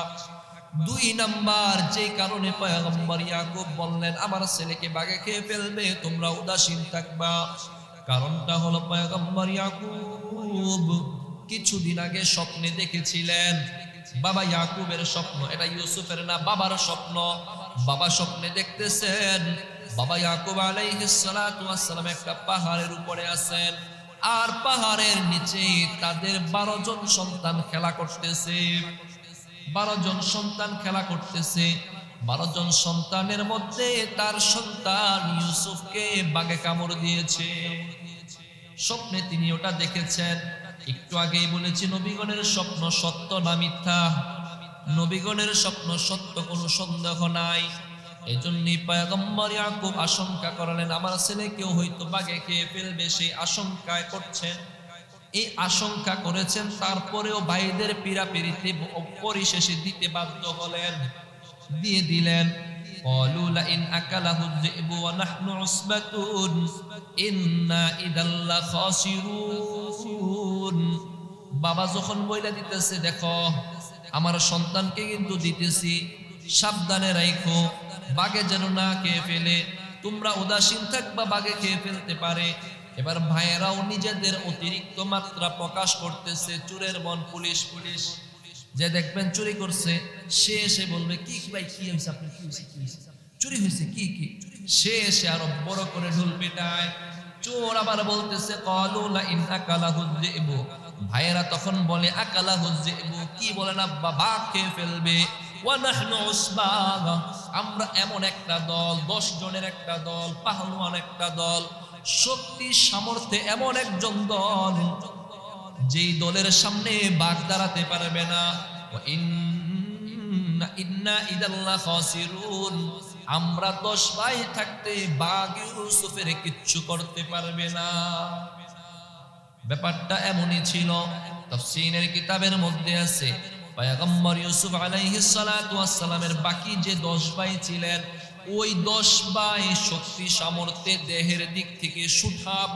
দুই নাম্বার যে কারণে পয়গম্বর ইয়াকুব বললেন আমার ছেলেকে বাঘে খেয়ে ফেলবে, তোমরা উদাসীন থাকবা, কারণটা হলো পয়গম্বর ইয়াকুব কিছুদিন আগে স্বপ্নে দেখেছিলেন। বাবা ইয়াকুবের স্বপ্ন, এটা ইউসুফের না, বাবার স্বপ্ন। বাবা স্বপ্নে দেখতেছেন বাবা ইয়াকুব আলাইহিস সালাতু ওয়াস সালাম একটা পাহাড়ের উপরে আছেন, আর পাহাড়ের নিচে তাদের 12 জন সন্তান খেলা করতেছে। 12 জন সন্তান খেলা করতেছে। 12 জন সন্তানের মধ্যে তার সন্তান ইউসুফকে বাঘে কামড় দিয়েছে। স্বপ্নে তিনি ওটা দেখেছেন। একটু আগেই বলেছি নবীগণের স্বপ্ন সত্য না মিথ্যা? নবীগণের স্বপ্ন সত্য, কোনো সন্দেহ নাই। এজন্যই পয়গম্বর ইয়াকুব আশঙ্কা করলেন আমার ছেলেকেও হয়তো বাঘে খেয়ে ফেলবে, সেই আশঙ্কায় করছেন। এই আশঙ্কা করেছেন, তারপরেও ভাইদের পীড়াপিড়িতে পরিশেষে দিতে বাধ্য হলেন, দিয়ে দিলেন। قالوا لئن أكله الذئب ونحن عصبة إنا إذا لخاسرون। বাবা যখন বইলা দিতেছে দেখো আমার সন্তানকে কিন্তু দিতেছি, সাবধানে রাখো বাঘে যেন না খেয়ে ফেলে, তোমরা উদাসীন থাকবা, বাঘে খেয়ে ফেলতে পারে। এবার ভাইয়েরাও নিজেদের অতিরিক্ত মাত্রা প্রকাশ করতেছে। চোরের মন পুলিশ পুলিশ, যে দেখবেন চুরি করছে সে এসে বলবে কি ভাই কি হয়েছে, আপনার কি হয়েছে, কি হয়েছে, চুরি হয়েছে কি কি, সে এসে আরো বড় করে ঢোল পেটায়। চোর আবার বলতেছে ক্বালু লা ইন আকালাহু যিবু, ভাইয়েরা তখন বলে আকালাহু যিবু, কি বলেন আব্বা, বাঘ খেয়ে ফেলবে। ওয়া নাহনু উসবা, আমরা এমন একটা দল, 10 জনের একটা দল, পাহলওয়ান একটা দল, শক্তি সামর্থ্যে এমন একজন দল যেই দলের সামনে বাঘ দাঁড়াতে পারবে না। ইন্না ইদাল্লা খাসিরুন, আমরা 10 ভাই থাকতে বাঘ ইউসুফের কিচ্ছু করতে পারবে না। ব্যাপারটা এমনই ছিল। তাফসীরের কিতাবের মধ্যে আছে পয়গম্বর ইউসুফ আলাইহিস সালাতু ওয়াস সালামের বাকি যে 10 ভাই ছিলেন, ওই 10 ভাই শক্তি সামর্থ্যে দেহের দিক থেকে সুঠাম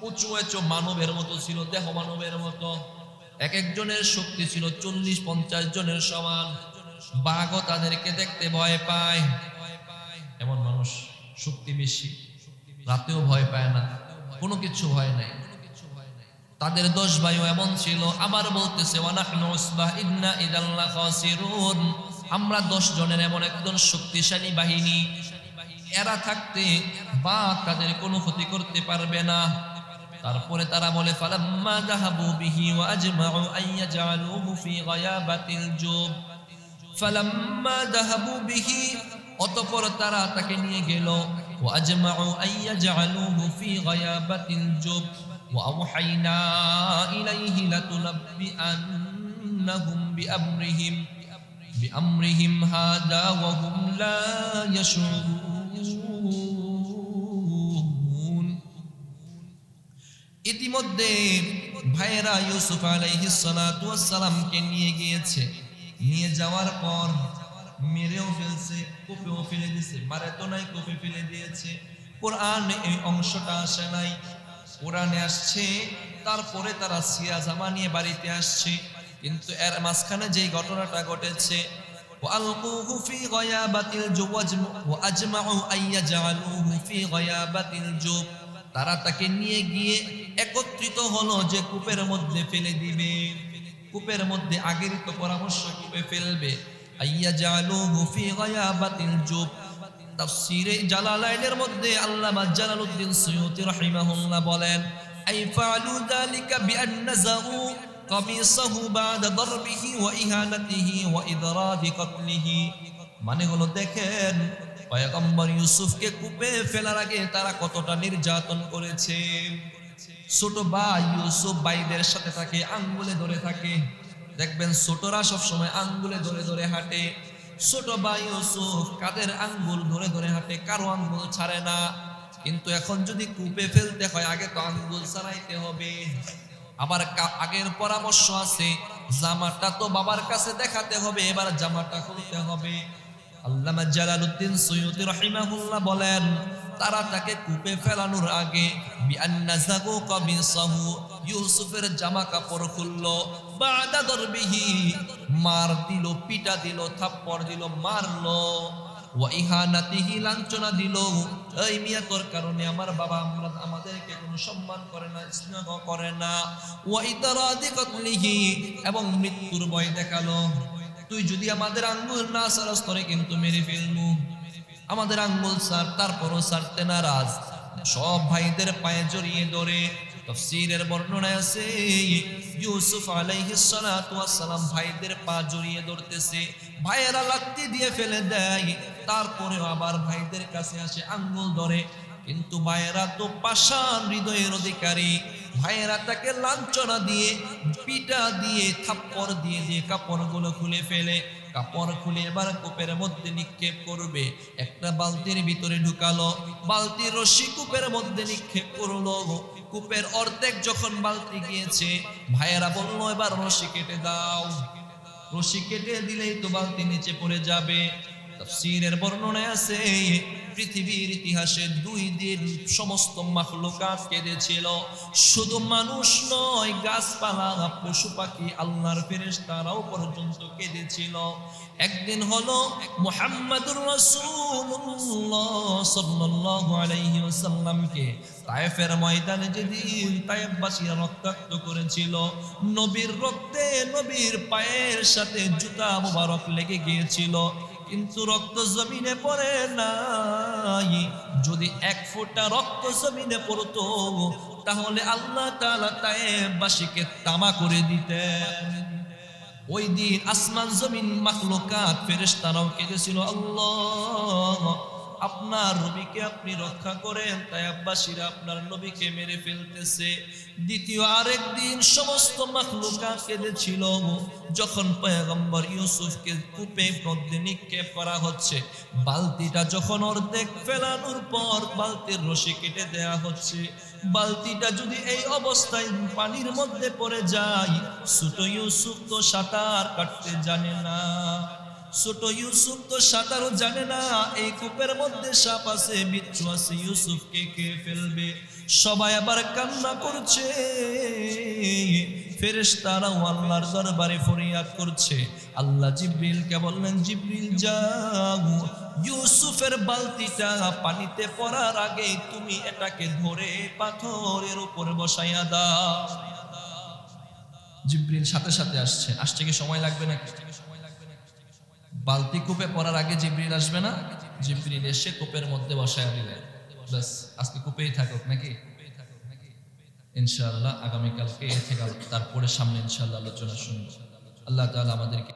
উঁচু উঁচু মানবের মতো ছিল, দেহ মানবের মতো। এক একজনের শক্তি ছিল 40-50 জনের সমান। বাঘও তাদেরকে দেখতে ভয় পায়। এমন মানুষ শক্তি বেশি, রাতেও ভয় পায় না, কোনো কিছু ভয় নাই। তাদের 10 ভাইও এমন ছিল। আবার বলতেছে ওয়া নাহনু উসবাহ ইন্না ইযাল খাসিরুন, আমরা 10 জনের এমন একজন শক্তিশালী বাহিনী, এরা থাকতে বাঘ তাদের কোনো ক্ষতি করতে পারবে না। তারপরে তারা বলে ফালাম্মা যাহাবু বিহি ওয়া আজমাউ আন ইয়াজআলুহু ফি গায়াবাতিল জুব, ফালাম্মা যাহাবু বিহি, অতঃপর তারা তাকে নিয়ে গেল। ওয়া আজমাউ আন ইয়াজআলুহু ফি গায়াবাতিল জুব ওয়া আওহাইনা ইলাইহি লাতুনাব্বিআন্নাহুম বিআমরিহিম হাদা ওয়া হুম লা ইয়াশউরুন। ইতিমধ্যে ভাইয়েরা ইউসুফ আলাইহিস সালাতু ওয়াস সালামকে নিয়ে গিয়েছে। নিয়ে যাওয়ার পর মেরেও ফেলছে, কোপেও ফেলে দিয়েছে। মারে তো নাই, কোপে ফেলে দিয়েছে। কোরআনে এই অংশটা আসে নাই, কোরআনে আসছে তারপরে তারা সিয়া জামা নিয়ে বাড়িতে আসছে। কিন্তু এর মাঝখানে যেই ঘটনাটা ঘটেছে, ওয়ালকুহু ফি গায়াবাতিল জুব ওয়া আজমাউ আন ইয়াজআলুহু ফি গায়াবাতিল জুব, তারা তাকে নিয়ে গিয়ে একত্রিত হলো যে কূপের মধ্যে ফেলে দিবে। কূপের মধ্যে আগের তো পরামর্শ কূপে ফেলবে। আইয়া জালুহু ফি গায়াবাতিল জুব। তাফসীরে জালালাইনের মধ্যে আল্লামা জালালউদ্দিন সুয়ুতী রাহিমাহুল্লাহ বলেন, আই ফাআলু যালিকা বিআন্না যাউ কামিসাহু বা'দা দারবিহি ওয়া ইহানাতিহি ওয়া ইদরাদি কতলিহি। মানে হলো দেখেন পয়গম্বর ইউসুফকে কূপে ফেলার আগে তারা কতটা নির্যাতন করেছে। ছোট ভাই ইউসুফ ভাইদের সাথে থাকে, আঙ্গুলে ধরে থাকে। দেখবেন ছোটরা সবসময় আঙ্গুলে ধরে ধরে হাঁটে। ছোট ভাই ইউসুফ কাদের আঙ্গুল ধরে ধরে হাঁটে, কারো আঙ্গুল ছাড়ে না। কিন্তু এখন যদি কূপে ফেলতে হয় আগে তো আঙ্গুল ছাড়াইতে হবে। আবার আগের পরামর্শ আছে, জামাটা তো বাবার কাছে দেখাতে হবে, এবার জামাটা খুলতে হবে। আল্লামা জালালউদ্দিন সুয়ুতী রাহিমাহুল্লাহ বলেন, তারা তাকে কূপে ফেলানোর আগে বিআন্না যাগু কামিসাহু, ইউসুফের জামা কাপড় খুললো, বাদা দরবিহি, মার দিল, পিটা দিল, থাপ্পড় দিল, মারলো, ওয়া ইহানাতিহি, লাঞ্ছনা দিল। এই মিয়া তোর কারণে আমার বাবা আমাদেরকে কোনো সম্মান করে না, স্নেহ করে না। ওয়া ইদরাদি কতলিহি, এবং মৃত্যুর ভয় দেখালো। তুই যদি আমাদের আঙ্গুল না ছাড়াস তোরে কিন্তু মেরে ফেলবো। আমাদের আঙ্গুল ছাড়, তারপরও ছাড়তে নারাজ। সব ভাইদের পায়ে জড়িয়ে ধরে তাফসীরের বর্ণনায় আছে ইউসুফ আলাইহিস সালাতু ওয়াস সালাম ভাইদের পা জড়িয়ে ধরতেছে, ভাইয়েরা লাথি দিয়ে ফেলে দেয়, তারপরেও আবার ভাইদের কাছে আসে আঙ্গুল ধরে। কিন্তু ভাইয়েরা তো পাষাণ হৃদয়ের অধিকারী, ভাইয়েরা তাকে লাঞ্ছনা দিয়ে, পিটা দিয়ে, থাপ্পড় দিয়ে দিয়ে কাপড়গুলো খুলে ফেলে। কাপড় খুলে এবার কূপের মধ্যে নিক্ষেপ করবে। একটা বালতির ভিতরে ঢুকালো, বালতির রশি কূপের মধ্যে নিক্ষেপ করলো। কূপের অর্ধেক যখন বালতি গিয়েছে, ভাইয়েরা বলল এবার রশি কেটে দাও। রশি কেটে দিলেই তো বালতি নিচে পড়ে যাবে। তাফসীরের বর্ণনায় আছে পৃথিবীর ইতিহাসে 2 দিন সমস্ত মাখলুকাত কেঁদেছিল। শুধু মানুষ নয়, গাছপালা, পশু পাখি, আল্লাহর ফেরেশতারাও পর্যন্ত কেঁদেছিল। একদিন হলো মুহাম্মাদুর রাসূলুল্লাহ সাল্লাল্লাহু আলাইহি ওয়াসাল্লামকে তায়েফের ময়দানে যেদিন তায়েফবাসীরা রক্তাক্ত করেছিল, নবীর রক্তে নবীর পায়ের সাথে জুতা মুবারক লেগে গিয়েছিল, কিন্তু রক্ত জমিনে পড়ে নাই। যদি 1 ফোঁটা রক্ত জমিনে পড়তো তাহলে আল্লাহ তাআলা তায়েফবাসীকে তামা করে দিতেন। ওই দিন আসমান জমিন মাখলুকাত ফেরেশতারাও কেঁদেছিল, আল্লাহ আপনার নবীকে আপনি রক্ষা করেন, তায়েফবাসীরা আপনার নবীকে মেরে ফেলতেছে। দ্বিতীয় আরেকদিন সমস্ত মাখলুকাত কেঁদেছিল যখন পয়গম্বর ইউসুফকে কূপে মধ্যে নিক্ষেপ করা হচ্ছে। বালতিটা যখন অর্ধেক ফেলানোর পর বালতির রশি কেটে দেয়া হচ্ছে, বালতিটা যদি এই অবস্থায় পানির মধ্যে পড়ে যায়, ছোট ইউসুফ তো সাঁতার কাটতে জানে না, ছোট ইউসুফ তো সাঁতারও জানে না, এই কূপের মধ্যে সাপ আছে, বিচ্ছু আছে, ইউসুফকে খেয়ে ফেলবে। সবাই আবার কান্না করছে, ফেরেশতারাও আল্লাহর দরবারে ফরিয়াদ করছে। আল্লাহ জিবরিলকে বললেন, জিবরিল যাও, ইউসুফের বালতিটা পানিতে পড়ার আগে তুমি এটাকে ধরে পাথরের উপর বসাইয়া দাও। জিবরিল সাথে সাথে আসছে কি সময় লাগবে নাকি? বালতি কূপে পড়ার আগে জিবরিল আসবে না? জিবরিল এসে কূপের মধ্যে বসায় দিলেন, বাস আজকে কূপেই থাকুক নাকি? ইনশাআল্লাহ আগামীকালকে থেকে তারপরে সামনে ইনশাআল্লাহ আলোচনা শুনবো। আল্লাহ তাআলা আমাদেরকে